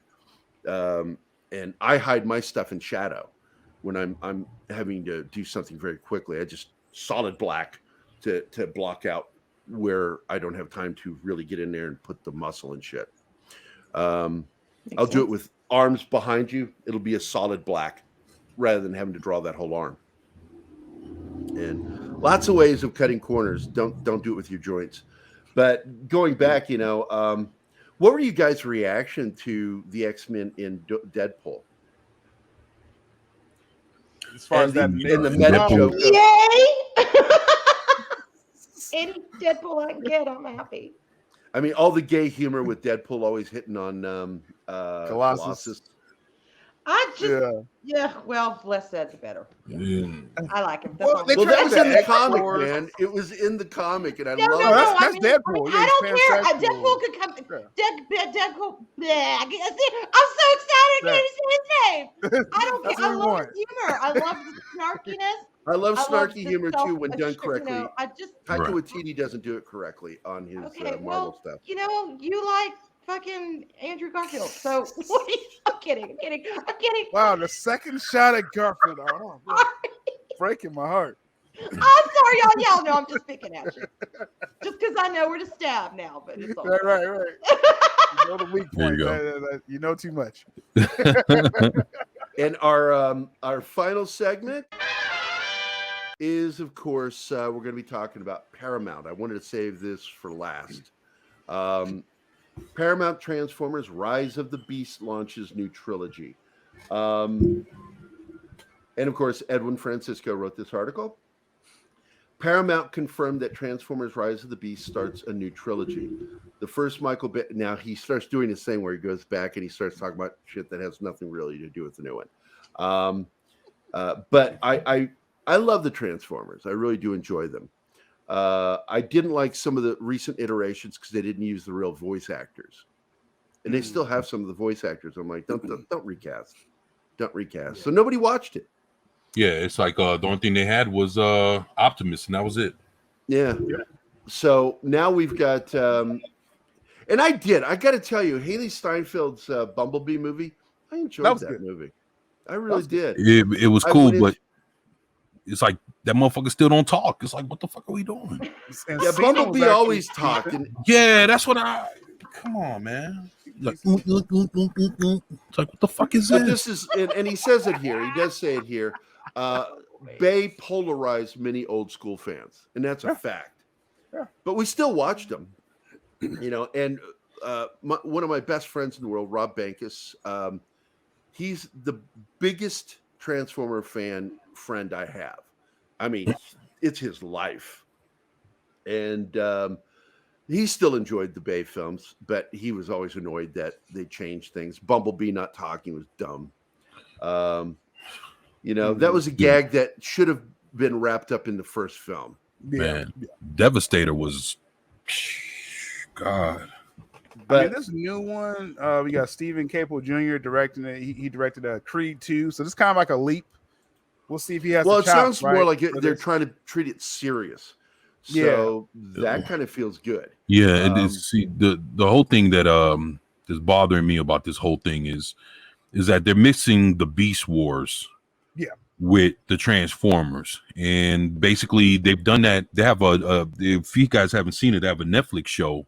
And I hide my stuff in shadow when I'm having to do something very quickly. I just solid black to block out where I don't have time to really get in there and put the muscle and shit. I'll do it with arms behind you. It'll be a solid black rather than having to draw that whole arm. And lots of ways of cutting corners. Don't do it with your joints. But going back, what were you guys' reaction to the X-Men in Deadpool? As far as that, in the meta joke. Yay! Any Deadpool I can get, I'm happy. I mean, all the gay humor with Deadpool always hitting on Colossus. I just, well, less said the better. Yeah. I like him. Well, that was in the comic, man. It was in the comic, and I love it. That's Deadpool. I don't care. Deadpool could come. Deadpool. Bleh. I'm so excited to see his name. I don't care. I love his humor. I love the snarkiness. I love snarky humor too when done correctly. Taika Right. Waititi doesn't do it correctly on his Marvel stuff. You like fucking Andrew Garfield. So what are you, I'm kidding. Wow, the second shot at Garfield. Oh, man. Breaking my heart. I'm sorry, y'all know I'm just picking at you. Just because I know where to stab now, but it's all right. You know the weak point. You know too much. And our final segment is, of course, we're going to be talking about Paramount. I wanted to save this for last. Paramount Transformers Rise of the Beast launches new trilogy. And of course, Edwin Francisco wrote this article. Paramount confirmed that Transformers Rise of the Beast starts a new trilogy. The first Michael Bay, now he starts doing this thing where he goes back and he starts talking about shit that has nothing really to do with the new one. But I love the Transformers. I really do enjoy them. I didn't like some of the recent iterations because they didn't use the real voice actors, and they still have some of the voice actors. I'm like, don't recast, don't recast. So nobody watched it. Yeah, it's like the only thing they had was Optimus, and that was it. Yeah. So now we've got, and I got to tell you, Haley Steinfeld's Bumblebee movie. I enjoyed that movie. I really did. It was cool, but it's like that motherfucker still don't talk. It's like, what the fuck are we doing? Yeah, Bumblebee always talked. Yeah, that's what come on, man. Like, it's like, what the fuck is this? This is, and he says it here. He does say it here. Bay polarized many old school fans, and that's a fact. Yeah. But we still watched them, And one of my best friends in the world, Rob Bankus, he's the biggest Transformer friend I have. I mean, it's his life, and he still enjoyed the Bay films, but he was always annoyed that they changed things. Bumblebee not talking was dumb. That was a gag that should have been wrapped up in the first film. Man, Devastator was God. But this new one, we got Stephen Caple Jr. directing it. He directed Creed 2, so this is kind of like a leap. We'll see if he has. Well, the it chops, sounds right? more like they're trying to treat it serious. So that kind of feels good. Yeah, and see the whole thing that is bothering me about this whole thing is that they're mixing the Beast Wars. Yeah. with the Transformers, and basically they've done that. They have if you guys haven't seen it, they have a Netflix show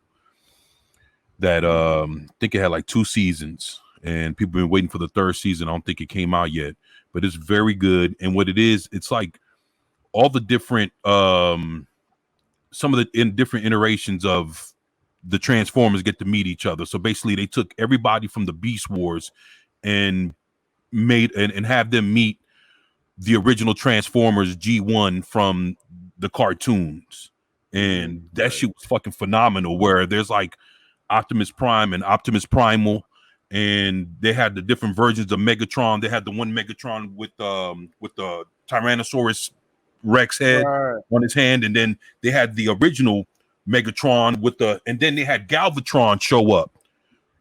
that I think it had like 2 seasons, and people have been waiting for the 3rd season. I don't think it came out yet, but it's very good. And what it is, it's like all the different some of the different iterations of the Transformers get to meet each other. So basically they took everybody from the Beast Wars and made and have them meet the original Transformers G1 from the cartoons. And that shit was fucking phenomenal, where there's like Optimus Prime and Optimus Primal, and they had the different versions of Megatron. They had the one Megatron with the Tyrannosaurus Rex head on his hand, and then they had the original Megatron with and then they had Galvatron show up,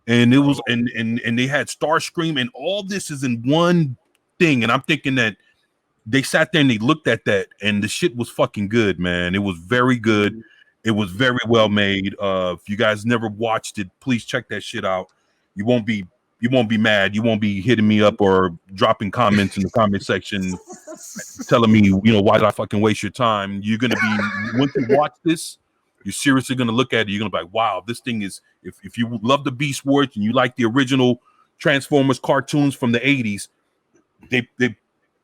and it was and they had Starscream, and all this is in one thing. And I'm thinking that they sat there and they looked at that, and the shit was fucking good, man. It was very good. It was very well made. If you guys never watched it, please check that shit out. You won't be mad. You won't be hitting me up or dropping comments in the comment section telling me, why did I fucking waste your time? You're gonna be, once you watch this, you're seriously gonna look at it. You're gonna be like, wow, this thing is. If you love the Beast Wars and you like the original Transformers cartoons from the 80s, they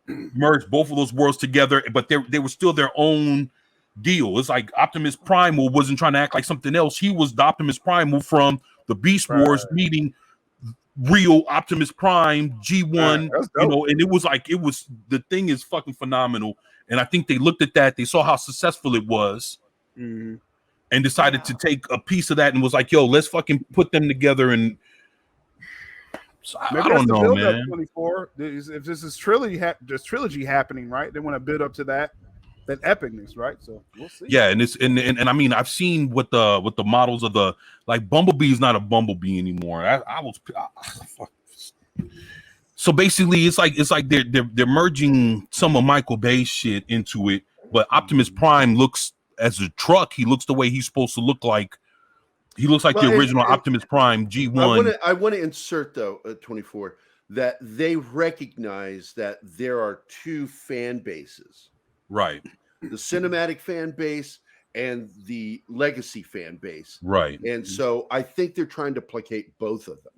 merged both of those worlds together, but they were still their own deal. It's like Optimus Primal wasn't trying to act like something else. He was the Optimus Primal from the Beast Wars meeting real Optimus Prime G1, and it was the thing is fucking phenomenal. And I think they looked at that, they saw how successful it was, and decided to take a piece of that and was like, yo, let's fucking put them together. And so, I don't know, man. 24. If this is trilogy happening, right? They want to build up to that epicness, right? So we'll see. Yeah, and it's and I mean, I've seen what the models of the, like, Bumblebee is not a Bumblebee anymore. So basically, it's like they're merging some of Michael Bay's shit into it. But Optimus Prime looks, as a truck, he looks the way he's supposed to look like. He looks like the original Optimus Prime G1. I want to insert, though, 24, that they recognize that there are 2 fan bases. Right. The cinematic fan base and the legacy fan base. Right. And so I think they're trying to placate both of them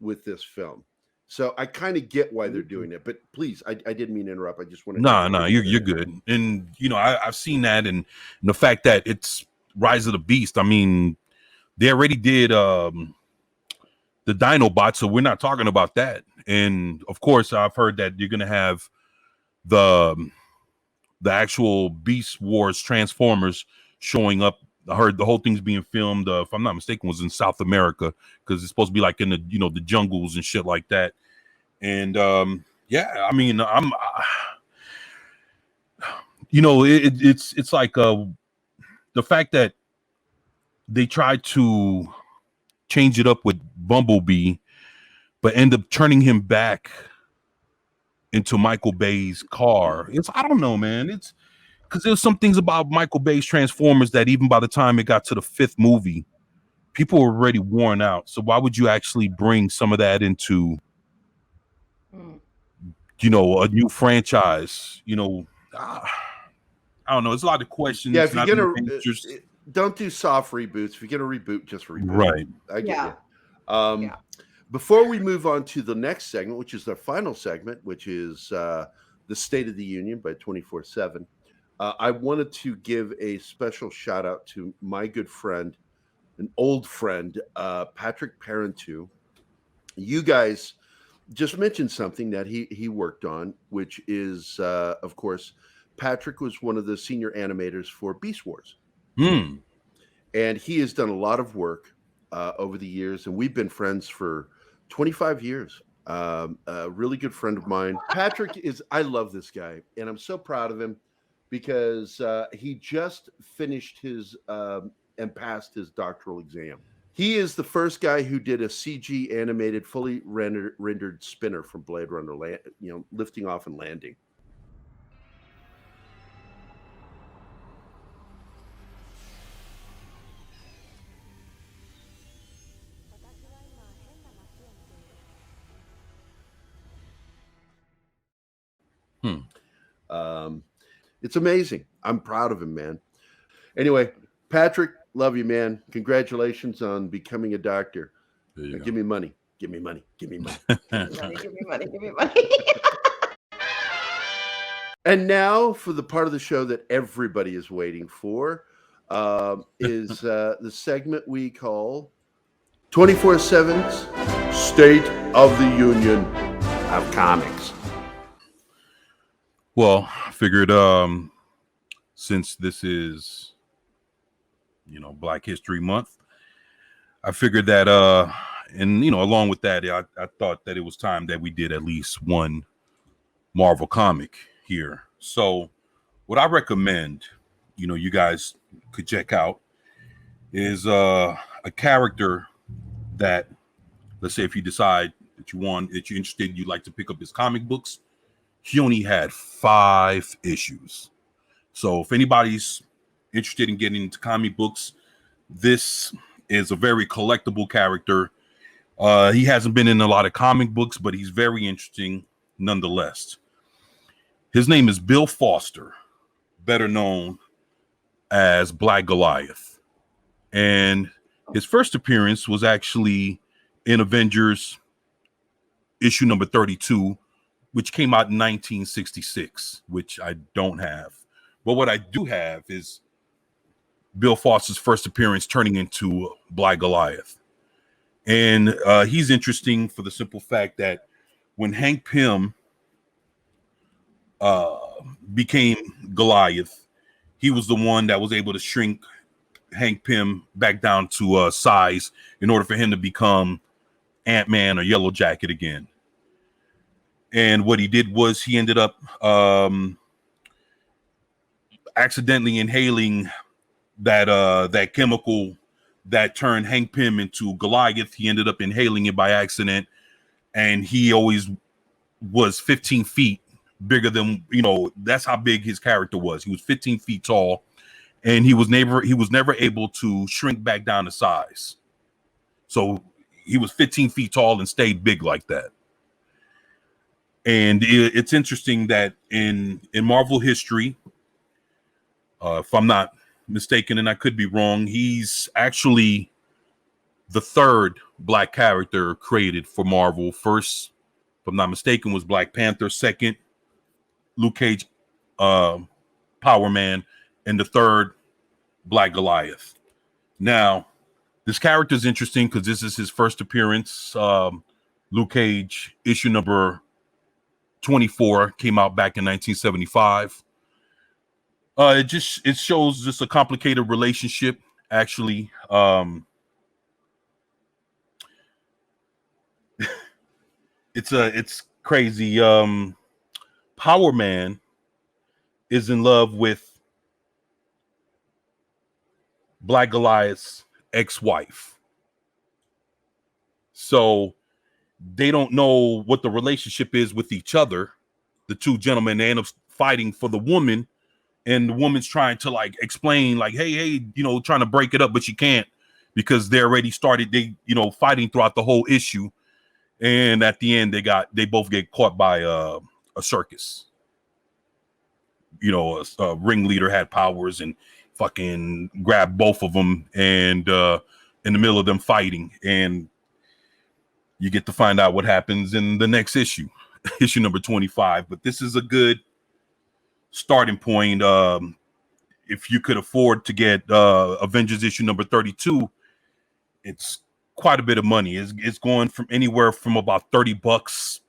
with this film. So I kind of get why they're doing it. But please, I didn't mean to interrupt. I just want to... No, you're good. And, I've seen that, and the fact that it's Rise of the Beast. I mean, they already did the Dinobot, so we're not talking about that. And of course, I've heard that you're gonna have the actual Beast Wars Transformers showing up. I heard the whole thing's being filmed, if I'm not mistaken, was in South America, because it's supposed to be like in the the jungles and shit like that. And yeah, I mean, it's like the fact that they tried to change it up with Bumblebee, but end up turning him back into Michael Bay's car. I don't know, man. It's because there's some things about Michael Bay's Transformers that even by the time it got to the 5th movie, people were already worn out. So why would you actually bring some of that into, a new franchise? I don't know. It's a lot of questions. Yeah, if you're gonna don't do soft reboots. If you're gonna reboot, just reboot. Right. I get it. Before we move on to the next segment, which is the final segment, which is the State of the Union by 24/7, I wanted to give a special shout out to my good friend, an old friend, Patrick Parenteau. You guys just mentioned something that he worked on, which is, of course, Patrick was one of the senior animators for Beast Wars. And he has done a lot of work over the years, and we've been friends for 25 years. A really good friend of mine. Patrick I love this guy, and I'm so proud of him because he just finished his and passed his doctoral exam. He is the first guy who did a CG animated, fully rendered spinner from Blade Runner, lifting off and landing. It's amazing. I'm proud of him, man. Anyway, Patrick, love you, man. Congratulations on becoming a doctor. Now, give me money. Give me money. Give me money. Give me money. Give me money. Give me money. And now for the part of the show that everybody is waiting for is the segment we call 24/7's State of the Union of Comics. Well, I figured since this is, Black History Month, I figured that and along with that, I thought that it was time that we did at least one Marvel comic here. So what I recommend, you guys could check out is a character that, let's say if you decide that you're interested, you'd like to pick up his comic books. He only had 5 issues. So if anybody's interested in getting into comic books, this is a very collectible character. He hasn't been in a lot of comic books, but he's very interesting nonetheless. His name is Bill Foster, better known as Black Goliath. And his first appearance was actually in Avengers issue number 32, which came out in 1966, which I don't have. But what I do have is Bill Foster's first appearance turning into Black Goliath. And he's interesting for the simple fact that when Hank Pym became Goliath, he was the one that was able to shrink Hank Pym back down to size in order for him to become Ant-Man or Yellow Jacket again. And what he did was he ended up accidentally inhaling that chemical that turned Hank Pym into Goliath. He ended up inhaling it by accident, and he always was 15 feet bigger than, that's how big his character was. He was 15 feet tall, and he was never able to shrink back down to size. So he was 15 feet tall and stayed big like that. And it's interesting that in Marvel history, if I'm not mistaken, and I could be wrong, he's actually the 3rd Black character created for Marvel. First, if I'm not mistaken, was Black Panther. Second, Luke Cage, Power Man, and the 3rd, Black Goliath. Now, this character is interesting because this is his first appearance. Luke Cage, issue number 24, came out back in 1975. It shows just a complicated relationship, actually. It's crazy. Power Man is in love with Black Goliath's ex-wife. So they don't know what the relationship is with each other. The two gentlemen, they end up fighting for the woman, and the woman's trying to explain hey, trying to break it up, but she can't because they already started fighting throughout the whole issue. And at the end, they both get caught by a circus. A ringleader had powers and fucking grabbed both of them, and in the middle of them fighting, and you get to find out what happens in the next issue, issue number 25. But this is a good starting point. If you could afford to get Avengers issue number 32, it's quite a bit of money. It's going from anywhere from about $30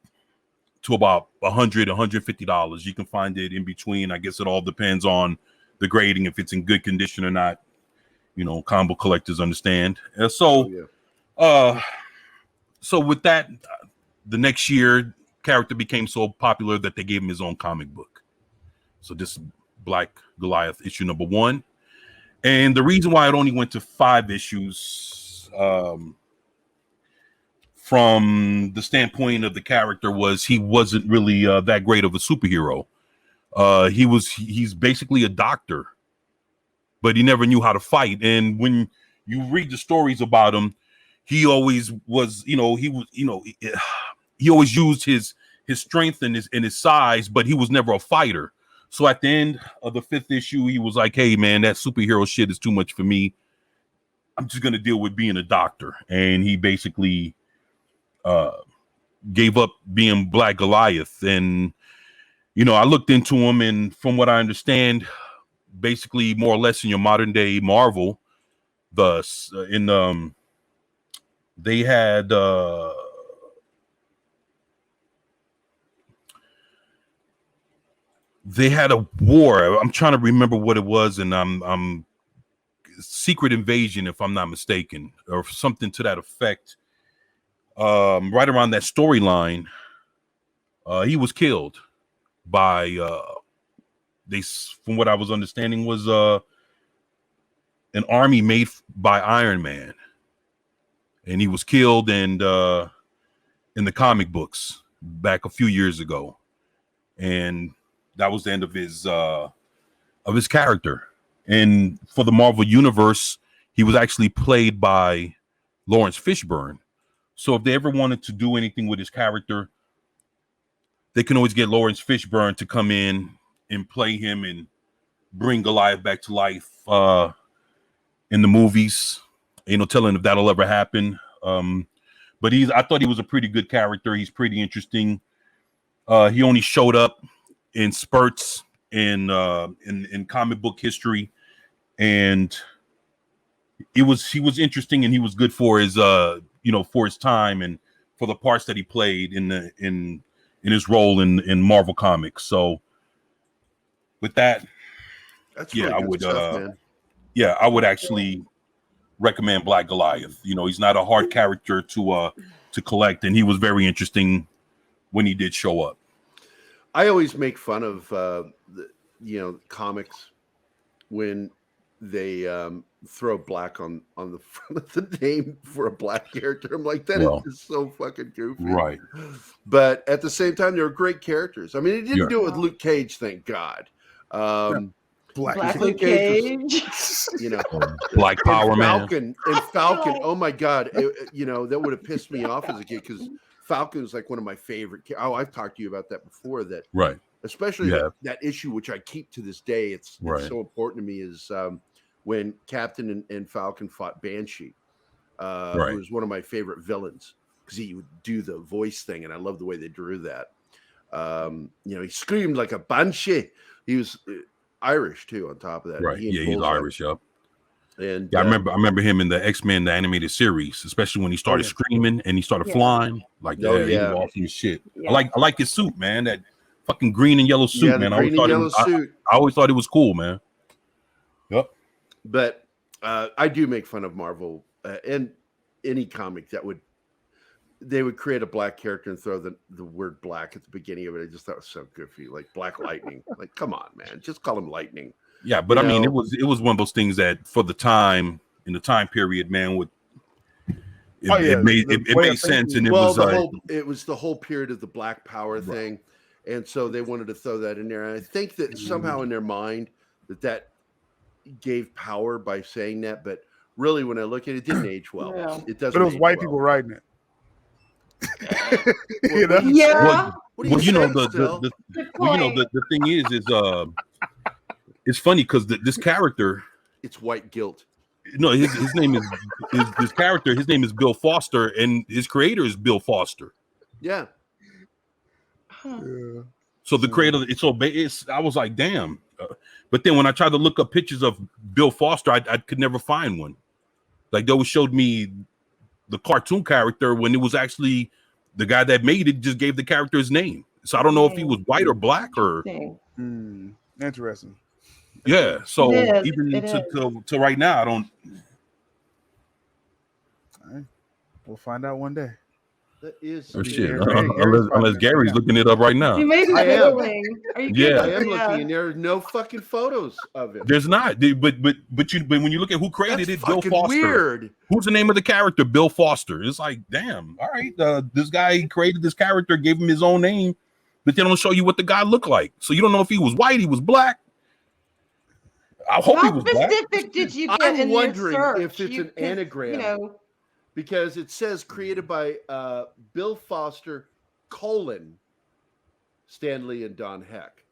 to about $150. You can find it in between. I guess it all depends on the grading, if it's in good condition or not. Combo collectors understand. So with that, the next year, character became so popular that they gave him his own comic book. So this Black Goliath issue number 1. And the reason why it only went to 5 issues from the standpoint of the character was he wasn't really that great of a superhero. He's basically a doctor, but he never knew how to fight. And when you read the stories about him, he always was, he always used his his strength and his size, but he was never a fighter. So at the end of the 5th issue, he was like, "Hey man, that superhero shit is too much for me. I'm just gonna deal with being a doctor." And he basically gave up being Black Goliath. And I looked into him, and from what I understand, basically more or less in your modern day Marvel, they had a war. I'm trying to remember what it was, and I'm Secret Invasion, if I'm not mistaken, or something to that effect. Right around that storyline, he was killed by from what I was understanding, was an army made by Iron Man, and he was killed in the comic books back a few years ago, and that was the end of his character. And for the Marvel Universe, he was actually played by Lawrence Fishburne. So if they ever wanted to do anything with his character, they can always get Lawrence Fishburne to come in and play him and bring Goliath back to life in the movies. Telling if that'll ever happen. But I thought he was a pretty good character. He's pretty interesting. He only showed up in spurts in comic book history, and he was interesting, and he was good for his for his time and for the parts that he played in his role in Marvel Comics. So with that, That's yeah, really I good would stuff, man. I would actually recommend Black Goliath. He's not a hard character to collect, and he was very interesting when he did show up. I always make fun of comics when they throw black on the front of the name for a black character. I'm like, that is just so fucking goofy. Right. But at the same time, they're great characters. I mean, he didn't do it with Luke Cage, thank God. Black Luke Cage. Black Power Falcon, Man. And Falcon, oh my God. That would have pissed me off as a kid, because Falcon is like one of my favorite. I've talked to you about that before. That Right. Especially that issue, which I keep to this day. It's so important to me, is when Captain and Falcon fought Banshee, who was one of my favorite villains, because he would do the voice thing, and I love the way they drew that. He screamed like a banshee. He was Irish too, on top of that. Right. He's Irish. Yep. And I remember him in the X-Men, the animated series, especially when he started screaming and he started flying. Like, he was awesome as shit. Yeah. I like his suit, man. That fucking green and yellow suit, man. I always thought it was cool, man. Yep. But I do make fun of Marvel and any comic they would create a black character and throw the word black at the beginning of it. I just thought it was so goofy, like Black Lightning. Like, come on, man, just call him Lightning. Yeah, but mean, it was one of those things that for the time, in the time period, man, it made sense, and it was the whole period of the Black Power thing, and so they wanted to throw that in there. And I think that somehow in their mind that gave power by saying that, but really, when I look at it, it didn't age well. Yeah. It doesn't. But it was white people writing it. The thing is it's funny because this character, it's white guilt. No, his name is his character. His name is Bill Foster, and his creator is Bill Foster. Yeah. So the creator, I was like, damn. But then when I tried to look up pictures of Bill Foster, I could never find one. Like, they always showed me the cartoon character when it was actually the guy that made it just gave the character his name. So I don't know if he was white or black or. Interesting. Yeah. So even to right now, I don't. All right. We'll find out one day. That is shit. Unless Gary's looking it up right now. You may be fiddling. Are you kidding? I am looking, and there are no fucking photos of it. There's not, but when you look at who created it, Bill Foster. Weird. Who's the name of the character? Bill Foster. It's like, damn. All right, this guy created this character, gave him his own name, but they don't show you what the guy looked like, so you don't know if he was white, he was black. I hope he was black. How specific did you get? I'm wondering if it's an anagram. Because it says created by Bill Foster, Stan Lee and Don Heck.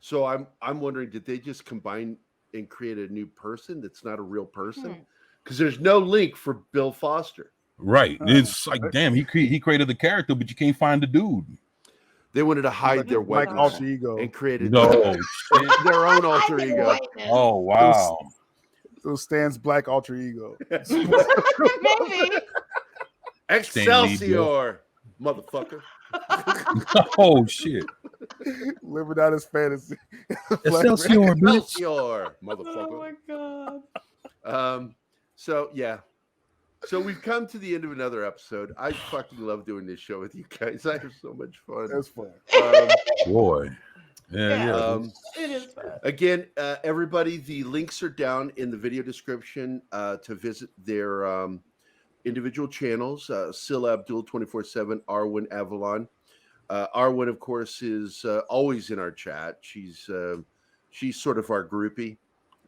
So I'm wondering, did they just combine and create a new person that's not a real person? Because there's no link for Bill Foster. Right. It's like, damn, he created the character, but you can't find the dude. They wanted to hide their like whiteness alter ego and created No, their own alter ego. Oh wow. It was Stan's black alter ego. Maybe. Excelsior, motherfucker. Oh shit. Living out his fantasy. Excelsior, bitch. Excelsior, motherfucker. Oh my god. So yeah. So we've come to the end of another episode. I fucking love doing this show with you guys. I have so much fun. That's fun. Boy. Yeah. It is fun. Again, everybody, the links are down in the video description to visit their individual channels. Sil Abdul 24/7, Arwen Avalon. Arwen, of course, is always in our chat. She's sort of our groupie.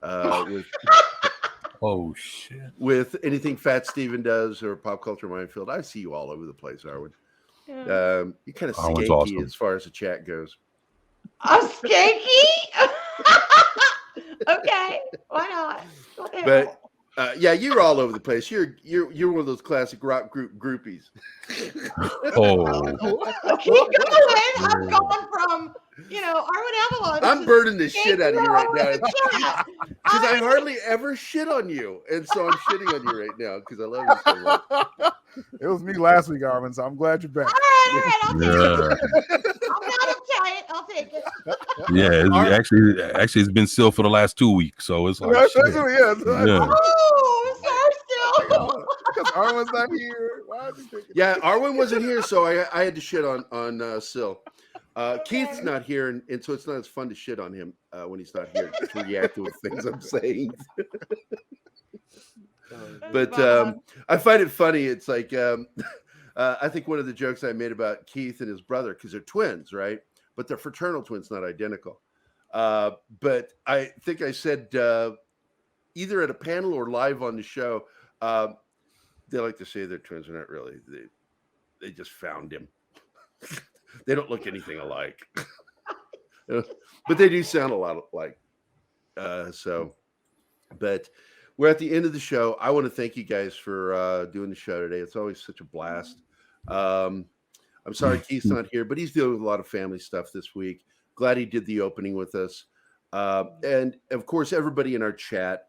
With Oh shit. with anything Fat Steven does or Pop Culture Minefield. I see you all over the place, Arwen. You're kind of Arwen's skanky awesome. as far as the chat goes. I'm skanky. Okay, why not? What the But hell? yeah, you're all over the place. You're one of those classic rock group groupies. Oh. Keep going. I've gone from Arwen Avalon. I'm burning the shit out of you right now now. because I hardly ever shit on you, and so I'm shitting on you right now because I love you so much. It was me last week, Armin, so I'm glad you're back. All right, I'll take Yeah. it. I'm not uptight. I'll take it. Yeah, actually it's been still for the last 2 weeks, so it's like shit. Yeah. Oh, I'm sorry still. Because Armin's not here. Why is he thinking? Yeah, Arwen wasn't here, so I had to shit on Sil. Keith's not here, and so it's not as fun to shit on him when he's not here to react to the things I'm saying. But I find it funny. It's like I think one of the jokes I made about Keith and his brother, because they're twins, right? But they're fraternal twins, not identical. But I think I said either at a panel or live on the show, they like to say they're twins. They're not really. They just found him. They don't look anything alike. But they do sound a lot alike. But we're at the end of the show. I want to thank you guys for doing the show today. It's always such a blast. I'm sorry Keith's not here, but he's dealing with a lot of family stuff this week. Glad he did the opening with us. And of course, everybody in our chat,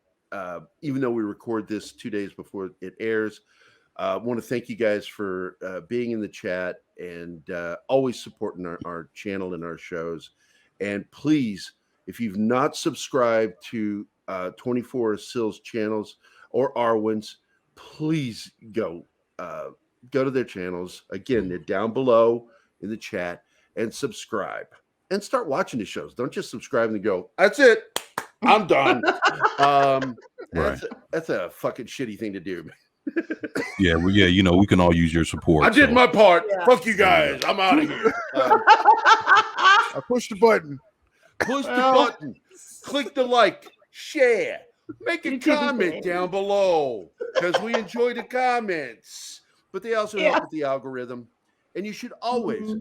even though we record this 2 days before it airs, I want to thank you guys for being in the chat and always supporting our channel and our shows. And please, if you've not subscribed to 24 Sil's channels or Arwen's, please go to their channels. Again, they're down below in the chat, and subscribe and start watching the shows. Don't just subscribe and go, that's it, I'm done. Right. That's a fucking shitty thing to do. Yeah, well, yeah, we can all use your support. I did my part. Yeah. Fuck you guys. I'm out of here. I pushed the button. Push the button. Click the like. Share. Make a comment down below because we enjoy the comments. But they also help with the algorithm. And you should always,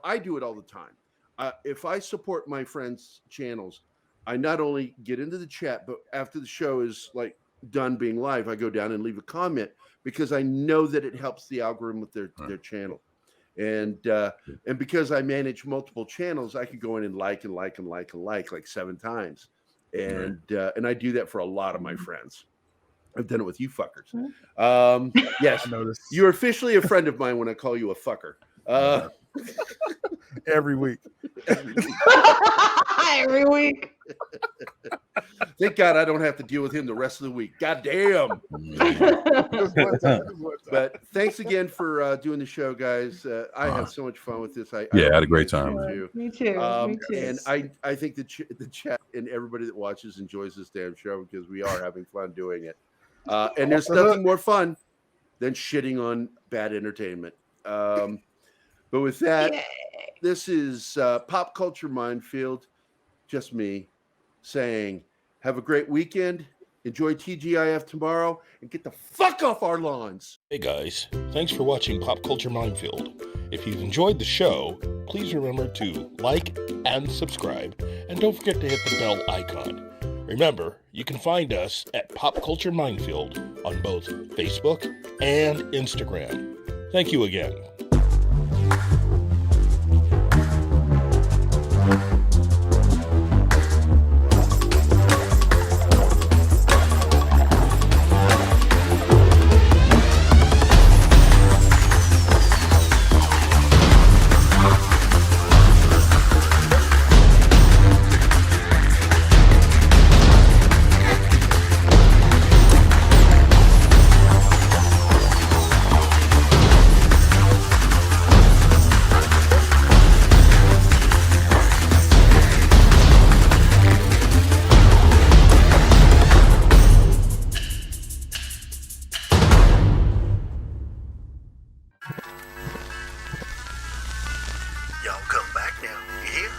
I do it all the time. If I support my friends' channels, I not only get into the chat, but after the show is like done being live, I go down and leave a comment because I know that it helps the algorithm with their channel. And because I manage multiple channels, I could go in and like 7 times. And I do that for a lot of my friends. I've done it with you fuckers. Yes, you're officially a friend of mine when I call you a fucker. Every week. Every week. Thank God I don't have to deal with him the rest of the week. God damn. But thanks again for doing the show, guys. I had so much fun with this. I had a great time. Me too. Me too. And I think the chat and everybody that watches enjoys this damn show because we are having fun doing it. And there's nothing more fun than shitting on bad entertainment. But with that, this is Pop Culture Minefield. Just me saying, have a great weekend Enjoy TGIF tomorrow and get the fuck off our lawns. Hey guys, thanks for watching Pop Culture Minefield. If you've enjoyed the show, please remember to like and subscribe, and don't forget to hit the bell icon. Remember, you can find us at Pop Culture Minefield on both Facebook and Instagram. Thank you again. Y'all come back now, you hear?